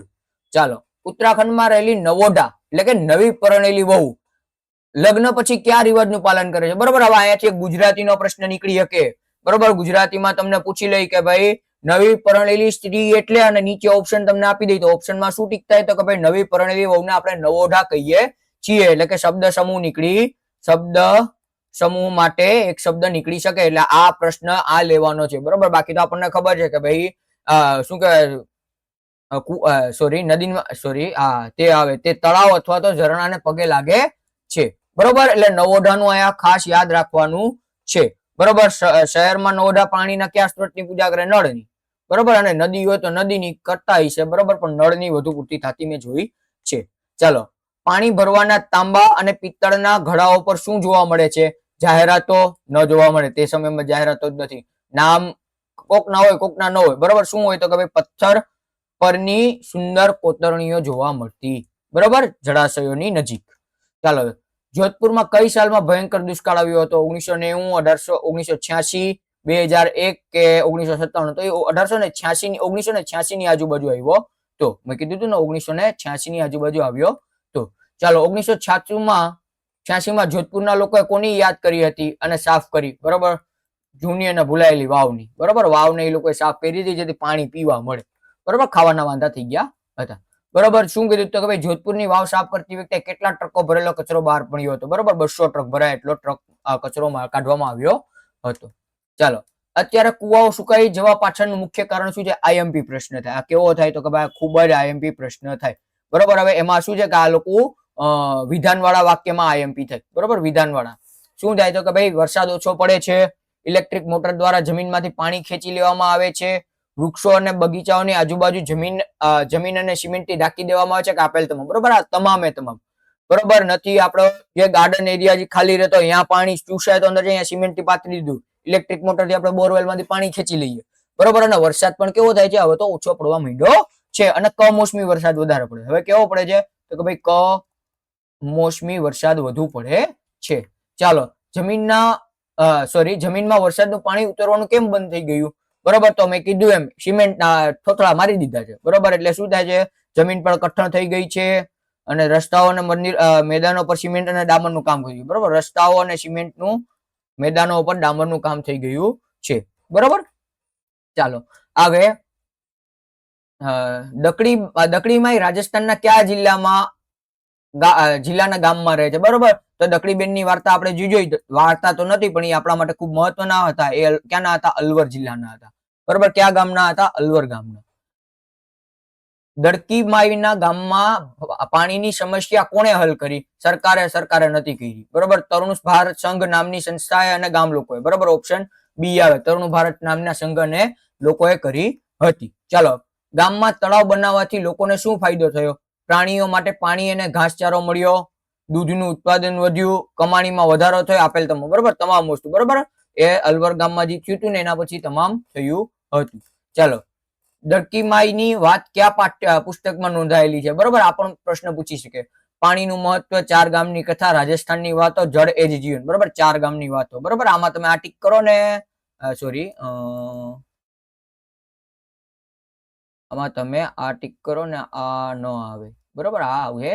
ચાલો, ઉત્તરાખંડમાં રહેલી નવોઢા એટલે કે નવી પરણેલી વહુ લગ્ન પછી કયા રિવાજનું પાલન કરે છે? બરોબર, હવે અહીંયાથી ગુજરાતીનો પ્રશ્ન નીકળી શકે. બરોબર, ગુજરાતીમાં તમને પૂછી લઈ કે ભાઈ નવી પરણેલી સ્ત્રી એટલે, અને નીચે ઓપ્શન તમને આપી દઈ તો ઓપ્શનમાં શું ટીક થાય? તો કે ભાઈ નવી પરણેલી વહુને આપણે નવોઢા કહીએ છીએ. એટલે કે શબ્દ સમૂહ માટે એક શબ્દ નીકળી શકે. એટલે આ પ્રશ્ન આ લેવાનો છે. બરોબર, બાકી તો આપણને ખબર છે કે ભાઈ શું કહેવાય, તે આવે તે તળાવ અથવા તો ઝરણાને પગે લાગે છે. બરોબર, એટલે નવોઢાનું અહીંયા ખાસ યાદ રાખવાનું છે. બરોબર, શહેરમાં નવોઢા પાણીના કયા સ્ત્રોતની પૂજા કરે? નળની. બરોબર, અને નદી હોય તો નદીની કરતા હશે. બરોબર, પણ નળની વધુ પૂરતી થતી મેં જોઈ છે. ચાલો, પાણી ભરવાના તાંબા અને પિત્તળના ઘડાઓ પર શું જોવા મળે છે? જાહેરાતો ન જોવા મળે. તે સમયમાં જાહેરાતો જ નથી. નામ કોકના હોય, કોકના ન હોય. બરોબર, શું હોય? તો કે ભાઈ પથ્થર પરની સુંદર કોતરણીઓ જોવા મળતી. બરોબર, જળાશયોની નજીક. ચાલો, જોધપુરમાં કઈ સાલમાં ભયંકર દુષ્કાળ આવ્યો હતો? 1990, 1986, 2001 કે 1997, તો એ 1986 ની આજુબાજુ આવ્યો. તો મેં કીધું હતું ને 1986 ની આજુબાજુ આવ્યો. તો ચાલો 1986 માં જોધપુરના લોકોએ કોની યાદ કરી હતી અને સાફ કરી? બરોબર, જૂની અને ભૂલાયેલી વાવની. બરોબર, વાવને એ લોકોએ સાફ કરી હતી જેથી પાણી પીવા મળે. બરોબર, ખાવાના વાંધા થઈ ગયા હતા. બરોબર, શું કીધું તો કે ભાઈ જોધપુરની વાવ સાફ કરતી વખતે કેટલા ટ્રકો ભરેલો કચરો બહાર પડ્યો હતો? બરોબર, 200 ટ્રક ભરાય એટલો ટ્રક કચરો કાઢવામાં આવ્યો હતો. ચાલો, અત્યારે કુવાઓ સુકાઈ જવા પાછળનું મુખ્ય કારણ શું છે? આઈએમપી પ્રશ્ન થાય. આ કેવો થાય તો કે ભાઈ ખૂબ જ આઈએમપી પ્રશ્ન થાય. બરોબર, હવે એમાં શું છે કે આ લોકો વિધાનવાળા વાક્યમાં આઈએમપી થાય. બરોબર, વિધાનવાળા શું થાય તો કે ભાઈ વરસાદ ઓછો પડે છે, ઇલેક્ટ્રિક મોટર દ્વારા જમીનમાંથી પાણી ખેંચી લેવામાં આવે છે, વૃક્ષો અને બગીચાઓની આજુબાજુ જમીન અને સિમેન્ટથી ઢાંકી દેવામાં આવે છે કે આપેલ તમામ. બરોબર, આ તમામે તમામ બરોબર નથી. આપણો જે ગાર્ડન એરિયા જે ખાલી રહેતો અહીંયા પાણી ચૂસાય તો અંદર અહીંયા સિમેન્ટથી પાથરી દીધું, ઇલેક્ટ્રિક મોટરથી આપણે બોરવેલમાંથી પાણી ખેંચી લઈએ. બરોબર, અને વરસાદ પણ કેવો થાય છે? હવે તો ઓછો પડવા માંડ્યો છે અને કમોસમી વરસાદ વધારે પડે. હવે કેવો પડે છે તો કે ભાઈ કમોસમી વરસાદ વધુ પડે છે. ચાલો, જમીનમાં વરસાદનું પાણી ઉતરવાનું કેમ બંધ થઈ ગયું? બરોબર, તો મેં કીધું એમ સિમેન્ટના થોથળા મારી દીધા છે. બરોબર, એટલે શું થાય છે? જમીન પર કઠણ થઈ ગઈ છે અને રસ્તાઓ અને મેદાનો પર સિમેન્ટ અને ડામરનું કામ થઈ ગયું. બરોબર, રસ્તાઓ અને સિમેન્ટનું મેદાનો પર ડામરનું કામ થઈ ગયું છે. બરોબર, ચાલો આગળ. દકડીમાં રાજસ્થાનના કયા જિલ્લાના ગામમાં રહે છે? બરોબર, તો દકડીબેન ની વાર્તા આપણે જોઈ. વાર્તા તો નથી પણ એ આપણા માટે ખૂબ મહત્વના હતા. એ ક્યાંના હતા? અલવર જિલ્લાના હતા. બરોબર, કયા ગામના હતા? અલવર ગામના. દડકીમાઈના ગામમાં પાણીની સમસ્યા કોણે હલ કરી? સરકારે નથી કરી. બરોબર, તરુણ ભારત સંઘ નામની સંસ્થાએ અને ગામ લોકોએ. બરોબર, ઓપ્શન બી આવે, તરુણ ભારત નામના સંઘ અને લોકોએ કરી હતી. ચાલો, ગામમાં તળાવ બનાવવાથી લોકોને શું ફાયદો થયો? પ્રાણીઓ માટે પાણી અને ઘાસચારો મળ્યો, દૂધનું ઉત્પાદન વધ્યું, કમાણીમાં વધારો થયો. આપેલ તમામ. બરોબર, તમામ વસ્તુ. બરોબર, એ અલવર ગામમાં જે થયું હતું ને એના પછી તમામ થયું હતું. ચાલો, દડકીમાઈની વાત કયા પાઠ્ય પુસ્તકમાં નોંધાયેલી છે? બરોબર, આ પણ પ્રશ્ન પૂછી શકે. પાણીનું મહત્વ, 4 ગામની કથા, રાજસ્થાનની વાતો, જળ એ જ જીવન. બરોબર, 4 ગામની વાતો. બરોબર, આમાં તમે આ ટીક કરો ને, આમાં તમે આ ટીક કરો ને, આ ન આવે. બરોબર, આ આવે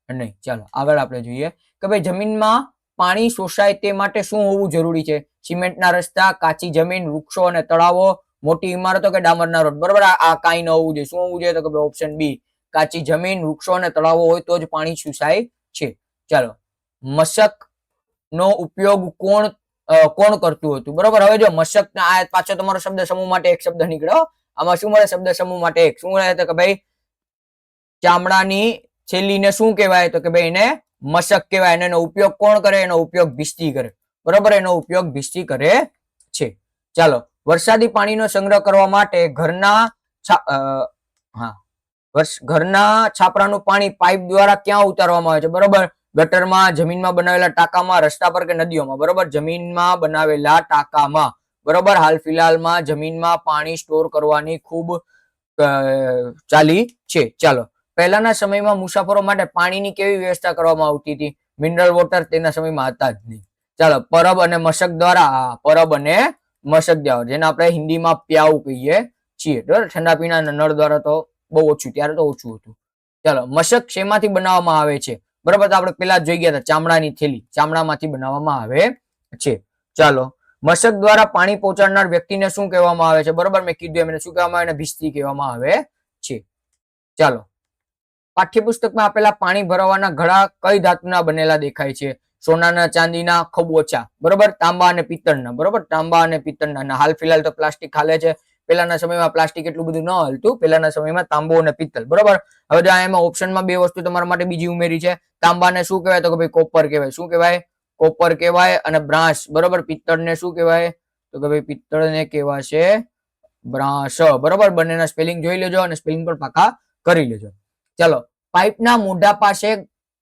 નહીં. ચાલો આગળ આપણે જોઈએ કે ભાઈ જમીનમાં પાણી શોષાય તે માટે શું હોવું જરૂરી છે? સિમેન્ટના રસ્તા, કાચી જમીન, વૃક્ષો અને તળાવો, મોટી ઇમારતો કે ડામરના રોડ. બરોબર, આ કાંઈ ન હોવું જોઈએ. શું હોવું જોઈએ તો કે ભાઈ ઓપ્શન બી, કાચી જમીન, વૃક્ષો અને તળાવો હોય તો જ પાણી શોષાય છે. ચાલો, મશક નો ઉપયોગ કોણ કરતું હતું? બરોબર, હવે જો મશક આ પાછો તમારો શબ્દ સમૂહ માટે એક શબ્દ નીકળ્યો. આમાં શું મળે? શબ્દ સમૂહ માટે એક. શું મળે તો કે ભાઈ ચામડાની થેલીને શું કહેવાય તો કે ભાઈ એને મશક કહેવાય. અને એનો ઉપયોગ કોણ કરે? એનો ઉપયોગ ભીસ્તી કરે. બરોબર, એનો ઉપયોગ ભીસ્તી કરે છે. ચાલો, વરસાદી પાણીનો સંગ્રહ કરવા માટે ઘરના છાપરાનું પાણી પાઇપ દ્વારા ક્યાં ઉતારવામાં આવે છે? બરોબર, ગટરમાં, જમીનમાં બનાવેલા ટાંકામાં, રસ્તા પર કે નદીઓમાં? બરોબર, જમીનમાં બનાવેલા ટાંકામાં. બરોબર, હાલ ફિલહાલમાં જમીનમાં પાણી સ્ટોર કરવાની ખૂબ ચાલી છે. ચાલો, પહેલાના સમયમાં મુસાફરો માટે પાણીની કેવી વ્યવસ્થા કરવામાં આવતી હતી? મિનરલ વોટર તેના સમયમાં હતા જ નહીં. ચાલો, પરબ અને મશક દ્વારા, પરબ અને મશક દ્વારા, જેને આપણે હિન્દીમાં પ્યાઉ કહીએ છીએ. બરાબર, ઠંડા પીણાના નળ દ્વારા તો બહુ ઓછું, ત્યારે તો ઓછું હતું. ચાલો, મશક શેમાંથી બનાવવામાં આવે છે? બરોબર, તો આપણે પેલા જોઈ ગયા હતા ચામડાની થેલી, ચામડામાંથી બનાવવામાં આવે છે. ચાલો, મશક દ્વારા પાણી પહોંચાડનાર વ્યક્તિને શું કહેવામાં આવે છે? બરોબર, મેં કીધું એમને શું કહેવામાં આવે? એને ભીસ્તી કહેવામાં આવે છે. ચાલો, પાઠ્યપુસ્તકમાં આપેલા પાણી ભરવાના ઘડા કઈ ધાતુના બનેલા દેખાય છે? સોનાના, ચાંદીના, ખૂબ ઓછા. બરોબર, તાંબા અને પિત્તળના. બરોબર, તાંબા અને પિત્તળના. હાલ ફિલહાલ તો પ્લાસ્ટિક હાલે છે. પહેલાના સમયમાં પ્લાસ્ટિક એટલું બધું ન હલતું. પહેલાના સમયમાં તાંબો અને પિત્તળ. બરોબર, હવે જો એમાં ઓપ્શનમાં 2 વસ્તુ તમારા માટે બીજી ઉમેરી છે. તાંબાને શું કહેવાય તો કે ભાઈ કોપર કહેવાય. શું કહેવાય? કોપર કહેવાય. અને બ્રાસ. બરોબર, પિત્તળને શું કહેવાય તો કે ભાઈ પિત્તળને કહેવાશે બ્રાસ. બરોબર, બંનેના સ્પેલિંગ જોઈ લેજો અને સ્પેલિંગ પણ પાકા કરી લેજો. ચાલો, પાઇપના મોઢા પાસે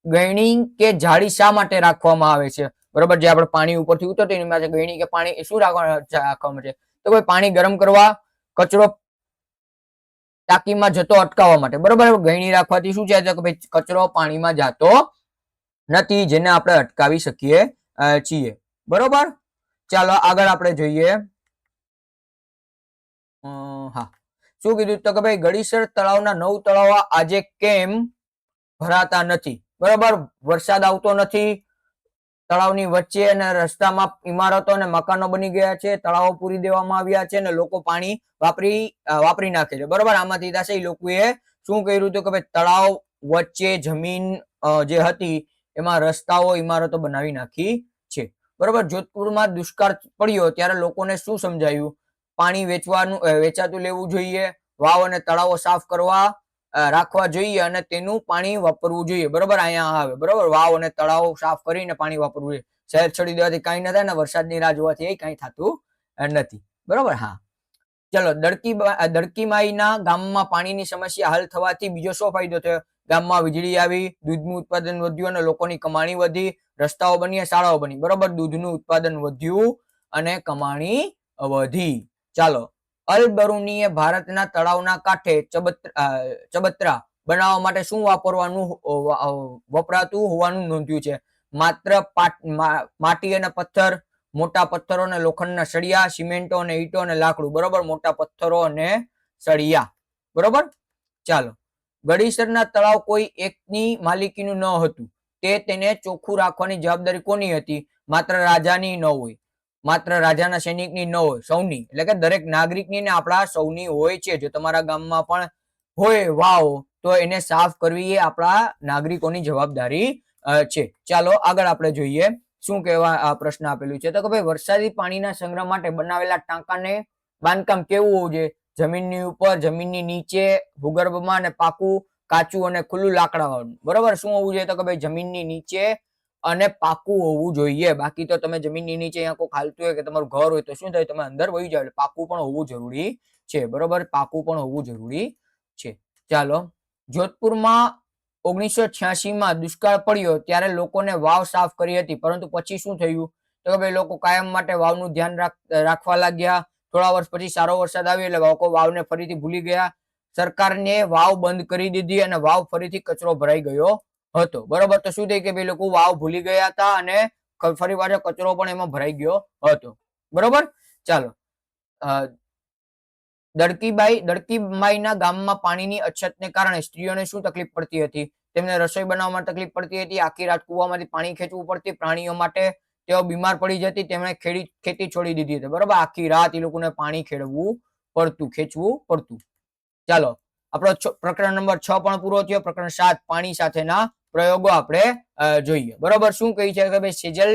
ગળણી કે જાળી શા માટે રાખવામાં આવે છે? બરોબર, જે આપણે પાણી ઉપરથી ઉતરતું એની પાસે ગળણી કે પાણી શું રાખવામાં છે તો ભાઈ પાણી ગરમ કરવા, કચરો ટાંકીમાં જતો અટકાવવા માટે. બરોબર, ગળણી રાખવાથી શું છે કે ભાઈ કચરો પાણીમાં જતો નથી, જેને આપણે અટકાવી શકીએ છીએ. બરોબર, ચાલો આગળ આપણે જોઈએ હા, શું કીધું તો કે ભાઈ ગળીસર તળાવના 9 તળાવ આજે કેમ ભરાતા નથી? બરાબર, વરસાદ આવતો નથી, તળાવની વચ્ચે અને રસ્તામાં ઇમારતો અને મકાનો બની ગયા છે, તળાવો પૂરી દેવામાં આવ્યા છે અને લોકો પાણી વાપરી નાખે છે. બરોબર, આમાંથી થશે એ લોકોએ શું કર્યું હતું કે ભાઈ તળાવ વચ્ચે જમીન જે હતી એમાં રસ્તાઓ ઇમારતો બનાવી નાખી છે. બરોબર, જોધપુરમાં દુષ્કાળ પડ્યો ત્યારે લોકોને શું સમજાયું? પાણી વેચાતું લેવું જોઈએ, વાવ અને તળાવો સાફ કરવા રાખવા જોઈએ અને તેનું પાણી વાપરવું જોઈએ. બરોબર, અહીંયા આવે બરોબર, વાવ અને તળાવો સાફ કરીને પાણી વાપરવું જોઈએ. શહેર છોડી દેવાથી કઈ ન થાય ને વરસાદની રાહ જોવાથી એ કઈ થતું નથી. બરોબર, હા. ચલો, દડકીમાઈના ગામમાં પાણીની સમસ્યા હલ થવાથી બીજો શું ફાયદો થયો? ગામમાં વીજળી આવી, દૂધનું ઉત્પાદન વધ્યું અને લોકોની કમાણી વધી, રસ્તાઓ બની, શાળાઓ બની. બરોબર, દૂધનું ઉત્પાદન વધ્યું અને કમાણી વધી. ચાલો, અલ બરૂનીએ ભારતના તળાવના કાંઠે ચબત્રા બનાવવા માટે શું વપરાતું હોવાનું નોંધ્યું છે? માત્ર માટી અને પથ્થર, મોટા પથ્થરો અને લોખંડના સળિયા, સિમેન્ટો અને ઈંટો અને લાકડું. બરોબર, મોટા પથ્થરો અને સળિયા. બરોબર, ચાલો. ગળીસરના તળાવ કોઈ એકની માલિકીનું ન હતું, તેને ચોખ્ખું રાખવાની જવાબદારી કોની હતી? માત્ર રાજાની ન હોય, માત્ર રાજાના સૈનિકની ન હોય, સૌની, એટલે કે દરેક નાગરિકની ને આપણા સૌની હોય છે. જો તમારા ગામમાં પણ હોય વાવ તો એને સાફ કરવી એ આપણા નાગરિકોની જવાબદારી છે. ચાલો આગળ આપણે જોઈએ શું કહેવા પ્રશ્ન આપેલું છે તો કે ભાઈ વરસાદી પાણીના સંગ્રહ માટે બનાવેલા ટાંકાને બાંધકામ કેવું હોવું જોઈએ? જમીનની ઉપર, જમીનની નીચે, ભૂગર્ભમાં અને પાકું, કાચું અને ખુલ્લું લાકડાવાળું. બરોબર, શું હોવું જોઈએ તો કે ભાઈ જમીનની નીચે અને પાકું હોવું જોઈએ. બાકી તો તમે જમીનની નીચે અહીંયા કોઈ ખાલતું હોય કે તમારું ઘર હોય તો શું થાય, તમે અંદર વહી જાવ. એટલે પાકું પણ હોવું જરૂરી છે. બરોબર, પાકું પણ હોવું જરૂરી છે. ચાલો, જોધપુરમાં 1986માં દુષ્કાળ પડ્યો ત્યારે લોકોને વાવ સાફ કરી હતી, પરંતુ પછી શું થયું તો ભાઈ લોકો કાયમ માટે વાવનું ધ્યાન રાખવા લાગ્યા. થોડા વર્ષ પછી સારો વરસાદ આવ્યો એટલે લોકો વાવને ફરીથી ભૂલી ગયા. સરકારને વાવ બંધ કરી દીધી અને વાવ ફરીથી કચરો ભરાઈ ગયો હતો. બરોબર, તો શું થઈ કે ભાઈ લોકો વાવ ભૂલી ગયા હતા અને ફરી પાછો કચરો પણ એમાં ભરાઈ ગયો હતો. બરોબર, ચાલો. દડકીમાઈના ગામમાં પાણીની અછતને કારણે સ્ત્રીઓને શું તકલીફ પડતી હતી? તેમને રસોઈ બનાવવામાં તકલીફ પડતી હતી, આખી રાત કૂવામાંથી પાણી ખેંચવું પડતી, પ્રાણીઓ માટે તેઓ બીમાર પડી જતી, તેમણે ખેતી છોડી દીધી હતી. બરોબર, આખી રાત એ લોકોને પાણી ખેંચવું પડતું. ચાલો, આપણો પ્રકરણ નંબર 6 પણ પૂરો થયો. પ્રકરણ 7 પાણી સાથેના પ્રયોગો આપણે જોઈએ. બરોબર, શું કહી છે કે ભાઈ સેજલ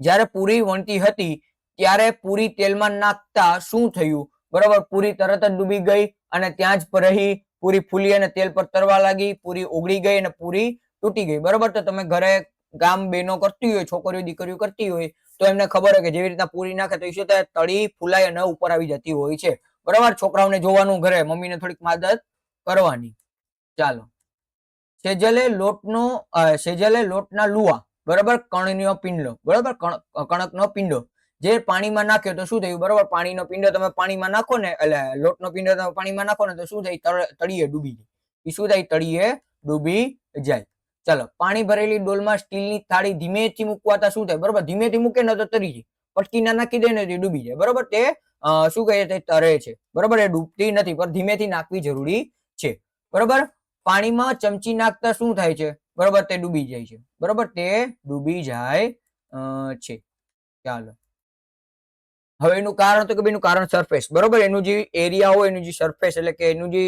જ્યારે પૂરી વણતી હતી ત્યારે પૂરી તેલમાં નાખતા શું થયું? બરોબર, પૂરી તરત જ ડૂબી ગઈ અને ત્યાં જ રહી. પૂરી ફૂલી અને તેલ પર તરવા લાગી, પૂરી ઓગળી ગઈ અને પૂરી તૂટી ગઈ. બરોબર, તો તમે ઘરે ગામ બહેનો કરતી હોય, છોકરીઓ દીકરીઓ કરતી હોય તો એમને ખબર હોય કે જેવી રીતના પૂરી નાખે તો શું થાય, તળી ફૂલાય અને ઉપર આવી જતી હોય છે. બરોબર, છોકરાઓને જોવાનું ઘરે, મમ્મીને થોડીક મદદ કરવાની. ચાલો, સેજલે લોટના લુવા, બરોબર, કણનો પિંડો, બરોબર, કણકનો પિંડો જે પાણીમાં નાખ્યો તો શું થયું? બરોબર, પાણીનો પિંડો તમે પાણીમાં નાખો ને, એટલે લોટનો પિંડો તમે પાણીમાં નાખો ને તો શું થાય? તળિયે ડૂબી જાય. એ શું થાય? તળિયે ડૂબી જાય. ચાલો, પાણી ભરેલી ડોલમાં સ્ટીલની થાળી ધીમેથી મૂકવાતા શું થાય? બરોબર, ધીમેથી મૂકે ને તો તરી જાય. પટકી ના નાખી દે ને તો ડૂબી જાય. બરોબર, તે શું કહે છે? તરે છે. બરોબર, એ ડૂબતી નથી પણ ધીમેથી નાખવી જરૂરી છે. બરોબર, પાણીમાં ચમચી નાખતા શું થાય છે? બરોબર, તે ડૂબી જાય છે. બરોબર, તે ડૂબી જાય છે. ચાલો, હવે એનું કારણ તો કે એનું કારણ સરફેસ. બરોબર, એનું જે એરિયા હોય, એનું જે સરફેસ એટલે કે એનું જે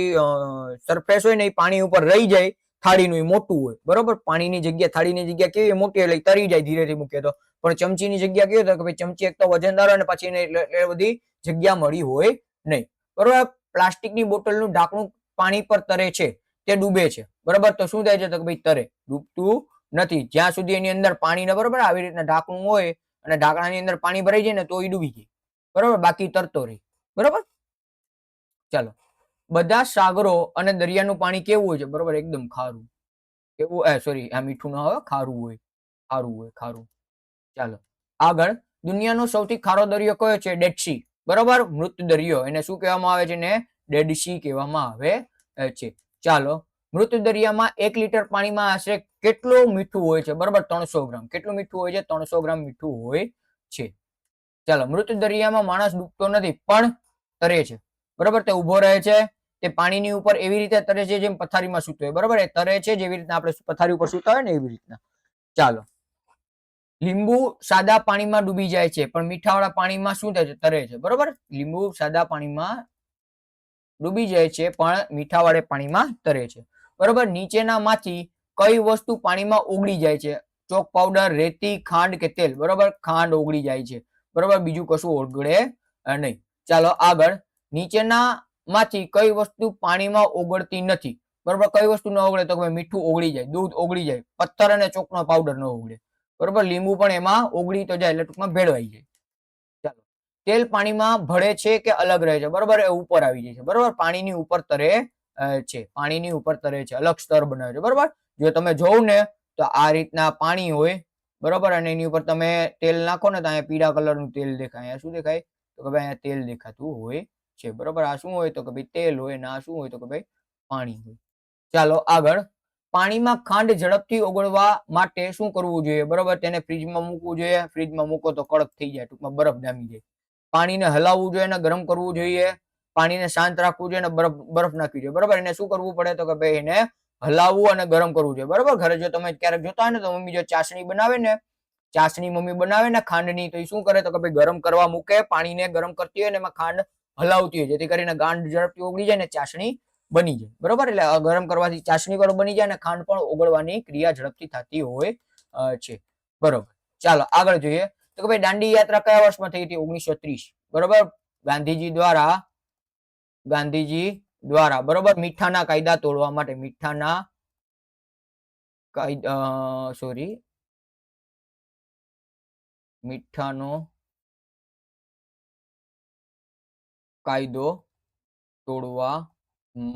સરફેસ હોય ને એ પાણી ઉપર રહી જાય. થાળીનું એ મોટું હોય. બરોબર, પાણીની જગ્યા, થાળીની જગ્યા કેવી મોટી એટલે તરી જાય ધીરેથી મૂકે તો. પણ ચમચીની જગ્યા કેવી હોય કે ભાઈ ચમચી એક તો વજનદાર હોય ને પછી એને એટલે બધી જગ્યા મળી હોય નહીં. બરોબર, પ્લાસ્ટિકની બોટલનું ઢાંકણું પાણી પર તરે છે, તે ડૂબે છે. બરોબર, તો શું થાય છે તો કે ભાઈ તરે, ડૂબતું નથી. જ્યાં સુધી એની અંદર પાણી ને બરોબર આવી રીતના ઢાંકણું હોય અને ઢાંકણાની અંદર પાણી ભરાઈ જાય ને તો એ ડૂબી જાય. બરોબર, બાકી તરતો રહે. બરોબર, ચાલો. બધા સાગરો અને દરિયાનું પાણી કેવું હોય છે? બરોબર, એકદમ ખારું. કેવું? સોરી, આ મીઠું ના હોય, ખારું હોય. ખારું. ચાલો, આગળ. દુનિયાનો સૌથી ખારો દરિયો કયો છે? Dead Sea. બરોબર, મૃત દરિયો. એને શું કહેવામાં આવે છે? ને ડેડ સી કહેવામાં આવે છે. ચાલો, મૃત દરિયામાં 1 લીટર પાણીમાં આશરે કેટલું મીઠું હોય છે? બરોબર, 300 ગ્રામ. કેટલું મીઠું હોય છે? 300 ગ્રામ મીઠું હોય છે. ચાલો, મૃત દરિયામાં માણસ ડૂબતો નથી પણ તરે છે, બરોબર. તે ઉભો રહે છે, તે પાણીની ઉપર એવી રીતે તરે છે જેમ પથારીમાં સૂતો હોય, બરોબર. એ તરે છે જેવી રીતના આપણે પથારી ઉપર સૂતા હોય ને એવી રીતના. ચાલો, લીંબુ સાદા પાણીમાં ડૂબી જાય છે પણ મીઠાવાળા પાણીમાં શું થાય છે? તરે છે, બરોબર. લીંબુ સાદા પાણીમાં ડૂબી જાય છે પણ મીઠાવાળા પાણીમાં તરે છે, બરોબર. નીચેનામાંથી કઈ વસ્તુ પાણીમાં ઓગળી જાય છે? ચોક પાવડર, રેતી, ખાંડ કે તેલ? બરોબર, ખાંડ ઓગળી જાય છે, બરોબર. બીજું કશું ઓગળે નહીં. ચાલો આગળ, નીચેના માંથી કઈ વસ્તુ પાણીમાં ઓગળતી નથી? બરોબર, કઈ વસ્તુ ન ઓગળે? તો મીઠું ઓગળી જાય, દૂધ ઓગળી જાય, પથ્થર અને ચોકનો પાવડર ન ઓગળે, બરોબર. લીંબુ પણ એમાં ઓગળી તો જાય, એટલે ટૂંકમાં ભેળવાઈ જાય. ચાલો, તેલ પાણીમાં ભળે છે કે અલગ રહે છે? બરોબર, એ ઉપર આવી જાય છે, બરોબર. પાણીની ઉપર તરે છે, પાણીની ઉપર તરે છે, અલગ સ્તર બનાવે છે, બરોબર. જો તમે જોવ ને તો આ રીતના પાણી હોય, બરોબર, અને એની ઉપર તમે તેલ નાખો ને તો અહીંયા પીળા કલરનું તેલ દેખાય. અહીંયા શું દેખાય? તો કે ભાઈ અહીંયા તેલ દેખાતું હોય છે, બરોબર. આ શું હોય? તો કે ભાઈ તેલ હોય, ને આ શું હોય? તો કે ભાઈ પાણી હોય. ચાલો આગળ, પાણીમાં ખાંડ ઝડપથી ઓગળવા માટે શું કરવું જોઈએ? બરોબર, તેને ફ્રીજમાં મૂકવું જોઈએ. ફ્રીજમાં મૂકો તો કડક થઈ જાય, ટૂંકમાં બરફ જામી જાય. પાણીને હલાવવું જોઈએ ને ગરમ કરવું જોઈએ. પાણીને શાંત રાખવું જોઈએ ને બરફ નાખવી જોઈએ, બરોબર. એને શું કરવું પડે? તો કે ભાઈ એને હલાવવું અને ગરમ કરવું જોઈએ, બરોબર. ઘરે જો તમે ક્યારેક જોતા હોય ને તો મમ્મી જો ચાસણી બનાવે ને, ચાસણી મમ્મી બનાવે ને ખાંડની, તો એ શું કરે? તો કે ભાઈ ગરમ કરવા મૂકે, પાણીને ગરમ કરતી હોય ને એમાં ખાંડ હલાવતી હોય, જેથી કરીને ગાંઠ ઝડપથી ઓગળી જાય ને ચાસણી બની જાય, બરોબર. એટલે ગરમ કરવાથી ચાસણી પણ બની જાય અને ખાંડ પણ ઓગળવાની ક્રિયા ઝડપથી થતી હોય છે, બરોબર. ચાલો આગળ જોઈએ તો કે ભાઈ દાંડી યાત્રા કયા વર્ષમાં થઈ હતી? 1930, બરોબર. ગાંધીજી દ્વારા, બરોબર, મીઠાના કાયદા તોડવા માટે, મીઠાના મીઠાનો કાયદો તોડવા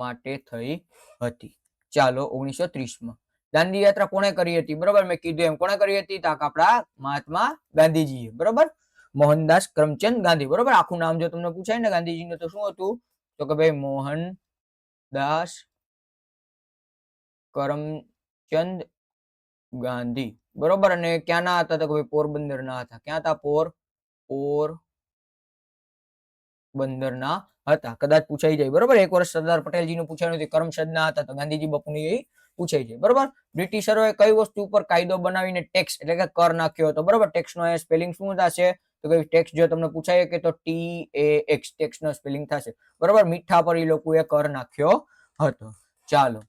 માટે થઈ હતી. ચાલો, 1930માં. દાંડી યાત્રા કોણે કરી હતી? બરોબર, મેં કીધું એમ કોણે કરી હતી? તો આપણા મહાત્મા ગાંધીજીએ, બરોબર. મોહનદાસ કરમચંદ ગાંધી, બરોબર. આખું નામ જો તમને પૂછાય ને ગાંધીજીનું તો શું હતું? તો કે ભાઈ મોહનદાસ કરમચંદ ગાંધી, બરોબર. અને ક્યાંના હતા? તો કે ભાઈ પોરબંદરના હતા. ક્યાં હતા? પોરબંદરના હતા. કદાચ પૂછાઈ જાય, બરોબર. એક વર્ષ સરદાર પટેલજીનું પૂછાયું નથી, કરમચંદના હતા, તો ગાંધીજી બાપુની પૂછાઈ જાય, બરોબર. બ્રિટિશરોએ કઈ વસ્તુ ઉપર કાયદો બનાવીને ટેક્સ એટલે કે કર નાખ્યો હતો? બરોબર. ટેક્સનો અહીંયા સ્પેલિંગ શું થશે? તો કે ટેક્સ જો તમને પૂછાય કે તો TAX, ટેક્સનો સ્પેલિંગ થશે, બરોબર. મીઠા પર એ લોકોએ કર નાખ્યો હતો. ચાલો,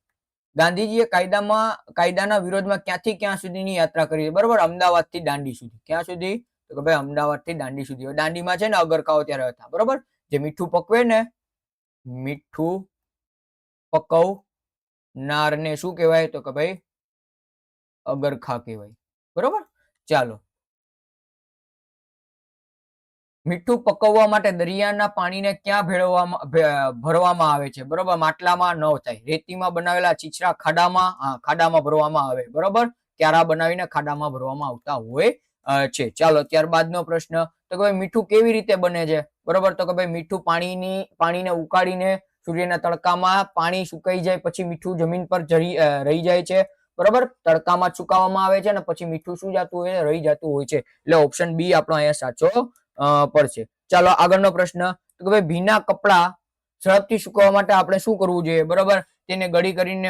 ગાંધીજીએ કાયદાના વિરોધમાં ક્યાંથી ક્યાં સુધીની યાત્રા કરી? બરોબર, અમદાવાદથી દાંડી સુધી. ક્યાં સુધી? તો કે ભાઈ અમદાવાદથી દાંડી સુધી. દાંડીમાં છે ને અગરખાઓ ત્યારે હતા, બરોબર. જે મીઠું પકવે ને, મીઠું પકવનારને શું કહેવાય? તો કે ભાઈ અગરખા કહેવાય, બરોબર. ચાલો, મીઠું પકવવા માટે દરિયાના પાણીને ક્યાં ભરવામાં આવે છે? બરોબર, માટલામાં ન થાય. રેતીમાં બનાવેલા છીછરા ખાડામાં ભરવામાં આવે, બરોબર. ક્યારા બનાવીને ખાડામાં ભરવામાં આવતા હોય છે. ચાલો, ત્યારબાદનો પ્રશ્ન, તો કે ભાઈ મીઠું કેવી રીતે બને છે? બરોબર, તો કે ભાઈ મીઠું પાણીને ઉકાળીને સૂર્યના તડકામાં પાણી સુકાઈ જાય પછી મીઠું જમીન પર રહી જાય છે, બરોબર. તડકામાં સુકાવવામાં આવે છે અને પછી મીઠું શું જતું હોય? રહી જતું હોય છે. એટલે ઓપ્શન બી આપણો અહીંયા સાચો પડશે. ચાલો આગળનો પ્રશ્ન, તો કે ભાઈ ભીના કપડા ઝડપથી સુકવવા માટે આપણે શું કરવું જોઈએ? બરોબર, તેને ગળી કરીને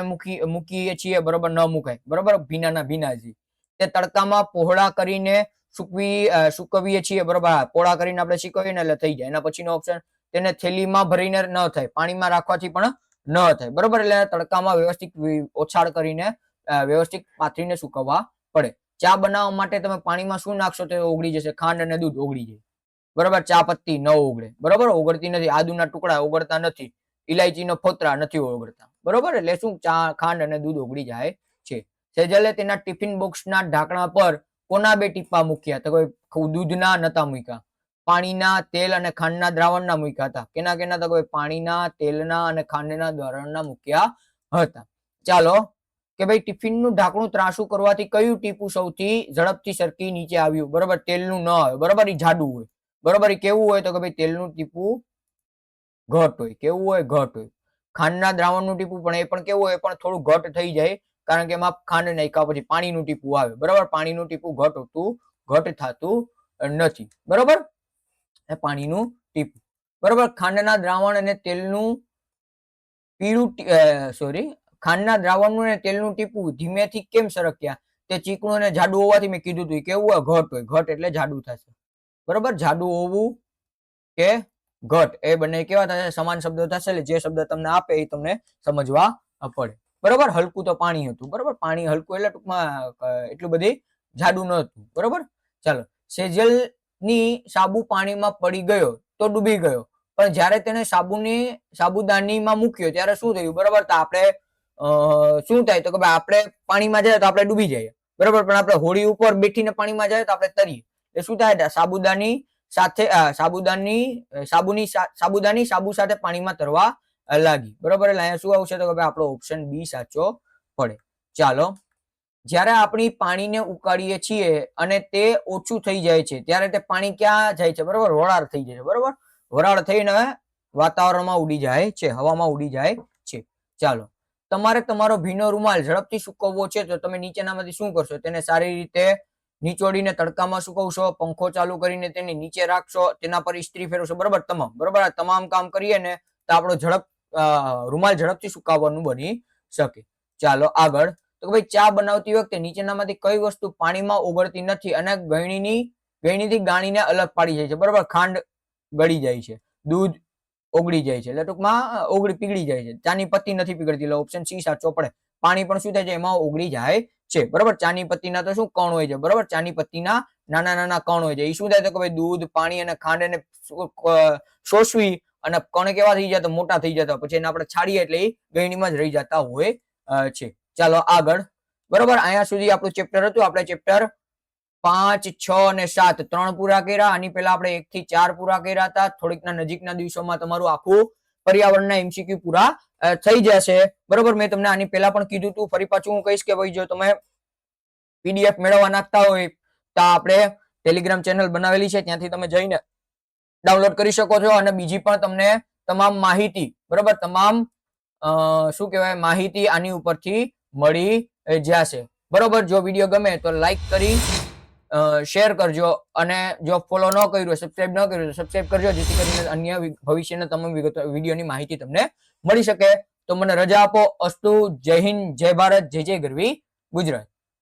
મૂકીએ છીએ, બરોબર, ન મુકાય, બરોબર. ભીના છે તે તડકામાં પહોળા કરીને સુકવીએ છીએ, બરોબર. પહોળા કરીને આપણે સુકવીએ ને એટલે થઈ જાય. એના પછીનો ઓપ્શન, તેને થેલીમાં ભરીને ન થાય, પાણીમાં રાખવાથી પણ ન થાય, બરોબર. એટલે તડકામાં વ્યવસ્થિત ઓછાળ કરીને વ્યવસ્થિત પાથરીને સુકવવા પડે. ચા બનાવવા માટે તમે પાણીમાં શું નાખશો તો ઓગળી જશે? ખાંડ અને દૂધ ઓગળી જાય, બરોબર. ચા પત્તી ન ઓગળે, બરોબર, ઓગળતી નથી. આદુના ટુકડા ઓગળતા નથી. ઇલાયચીનો ફોતરા નથી ઓગળતા, બરોબર. એટલે શું? ચા, ખાંડ અને દૂધ ઓગળી જાય છે. સેજલે તેના ટિફિન બોક્સના ઢાંકણા પર કોના બે ટીપા મૂક્યા? તો કોઈ દૂધના નતા મૂક્યા, પાણીના, તેલ અને ખાંડના દ્રાવણના મૂક્યા હતા. કેના? તો કોઈ પાણીના, તેલના અને ખાંડના દ્રાવણના મૂક્યા હતા. ચાલો, કે ભાઈ ટિફિનનું ઢાંકણું ત્રાંસુ કરવાથી કયું ટીપું સૌથી ઝડપથી સરકી નીચે આવ્યું? બરોબર, તેલનું ન આવે, બરોબર, એ જાડું હોય, બરોબર. કેવું હોય? તો કે ભાઈ તેલનું ટીપું ઘટ હોય. કેવું હોય? ઘટ હોય. ખાંડના દ્રાવણનું ટીપું પણ એ પણ કેવું હોય? પણ થોડું ઘટ થઈ જાય, કારણ કે એમાં ખાંડ નાખ્યા પછી પાણીનું ટીપું આવે, બરોબર. પાણીનું ટીપું ઘટ થતું નથી, બરોબર. પાણીનું ટીપું. બરોબર. ખાંડના દ્રાવણ અને તેલનું પીળું ખાંડના દ્રાવણનું અને તેલનું ટીપું ધીમેથી કેમ સરક્યા? તે ચીકણું અને જાડું હોવાથી મેં કીધું હતું કેવું હોય, ઘટ હોય. ઘટ એટલે જાડું થશે. બરોબર. જાડું હોવું કે ઘટ એ બંને કેવા થશે? સમાન શબ્દો થશે. એટલે જે શબ્દ તમને આપે એ તમને સમજવા પડે. બરોબર. હલકું તો પાણી હતું. બરોબર. પાણી હલકું એટલે ટૂંકમાં એટલું બધી જાડું ન હતું. બરોબર. ચાલો. સેજલની સાબુ પાણીમાં પડી ગયો તો ડૂબી ગયો, પણ જ્યારે તેને સાબુદાનીમાં મૂક્યો ત્યારે શું થયું? બરોબર. તો આપણે શું થાય તો કે ભાઈ આપણે પાણીમાં જાય તો આપણે ડૂબી જઈએ. બરોબર. પણ આપણે હોળી ઉપર બેઠીને પાણીમાં જાય તો આપણે તરીએ. એ શું થાય? સાબુદાની સાબુ સાથે પાણીમાં તરવા લાગી. બરોબર. એટલે અહીંયા શું આવશે તો કે ભાઈ આપણો ઓપ્શન બી સાચો પડે. ચાલો. જ્યારે આપણે પાણીને ઉકાળીએ છીએ અને તે ઓછું થઈ જાય છે ત્યારે તે પાણી ક્યાં જાય છે? બરોબર. વરાળ થઈ જાય છે. બરોબર. વરાળ થઈને વાતાવરણમાં ઉડી જાય છે, હવામાં ઉડી જાય છે. ચાલો. તમારે તમારો ભીનો રૂમાલ ઝડપથી સુકવવો છે તો તમે નીચેનામાંથી શું કરશો? તેને સારી રીતે નીચોડીને તડકામાં સુકવશો, પંખો ચાલુ કરીને તેને નીચે રાખશો, તેના પર ઇસ્ત્રી ફેરવશો. બરોબર. બરોબર. આ તમામ કામ કરીએ ને તો આપણો રૂમાલ ઝડપથી સુકાવવાનું બની શકે. ચાલો આગળ. તો ભાઈ ચા બનાવતી વખતે નીચેનામાંથી કઈ વસ્તુ પાણીમાં ઓગળતી નથી અને ગળણીથી ગાણીને અલગ પાડી જાય છે? બરોબર. ખાંડ ગળી જાય છે, દૂધ ઓગળી જાય છે, એટલે ટૂંકમાં પીગળી જાય છે. ચાની પત્તી નથી પીગળતી, એટલે ઓપ્શન સી સાચો પડે. પાણી પણ શું થાય છે? એમાં ઓગળી જાય છે. બરોબર. ચાની પત્તીના તો શું કણ હોય છે? બરોબર. ચાની પત્તીના નાના નાના કણ હોય છે. એ શું થાય તો કે ભાઈ દૂધ, પાણી અને ખાંડ એને શોષવી અને કણ કેવા થઈ જતા? મોટા થઈ જતા. પછી એને આપણે છાડીએ એટલે એ ગળણીમાં જ રહી જતા હોય છે. ચાલો આગળ. બરોબર. અહીંયા સુધી આપણું ચેપ્ટર હતું. આપણે ચેપ્ટર 5, 6 અને 7 3 પૂરા કર્યા. આની પહેલા આપણે 1 થી 4 પૂરા કર્યા હતા. થોડીકના નજીકના દિવસોમાં તમારું આખું પર્યાવરણના એમસીક્યુ પૂરા થઈ જશે. બરોબર. મેં તમને આની પહેલા પણ કીધું હતું. ફરી પાછું હું કહીશ કે ભાઈ જો તમે પીડીએફ મેળવવા માંગતા હોય તો આપણે ટેલિગ્રામ ચેનલ બનાવેલી છે, ત્યાંથી તમે જઈને ડાઉનલોડ કરી શકો છો. અને બીજી પણ તમને તમામ માહિતી, બરોબર, તમામ શું કહેવાય માહિતી આની ઉપરથી મળી જશે. બરોબર. જો વિડીયો ગમે તો લાઈક કરી શેર કરજો અને જો ફોલો ન કર્યું, સબસ્ક્રાઇબ ન કર્યું તો સબસ્ક્રાઇબ કરજો, જેથી કરીને અન્ય ભવિષ્યના તમામ વિડીયોની માહિતી તમને મળી શકે. તો મને રજા આપો. અસ્તુ. જય હિન્દ, જય ભારત, જય જય ગરવી ગુજરાત.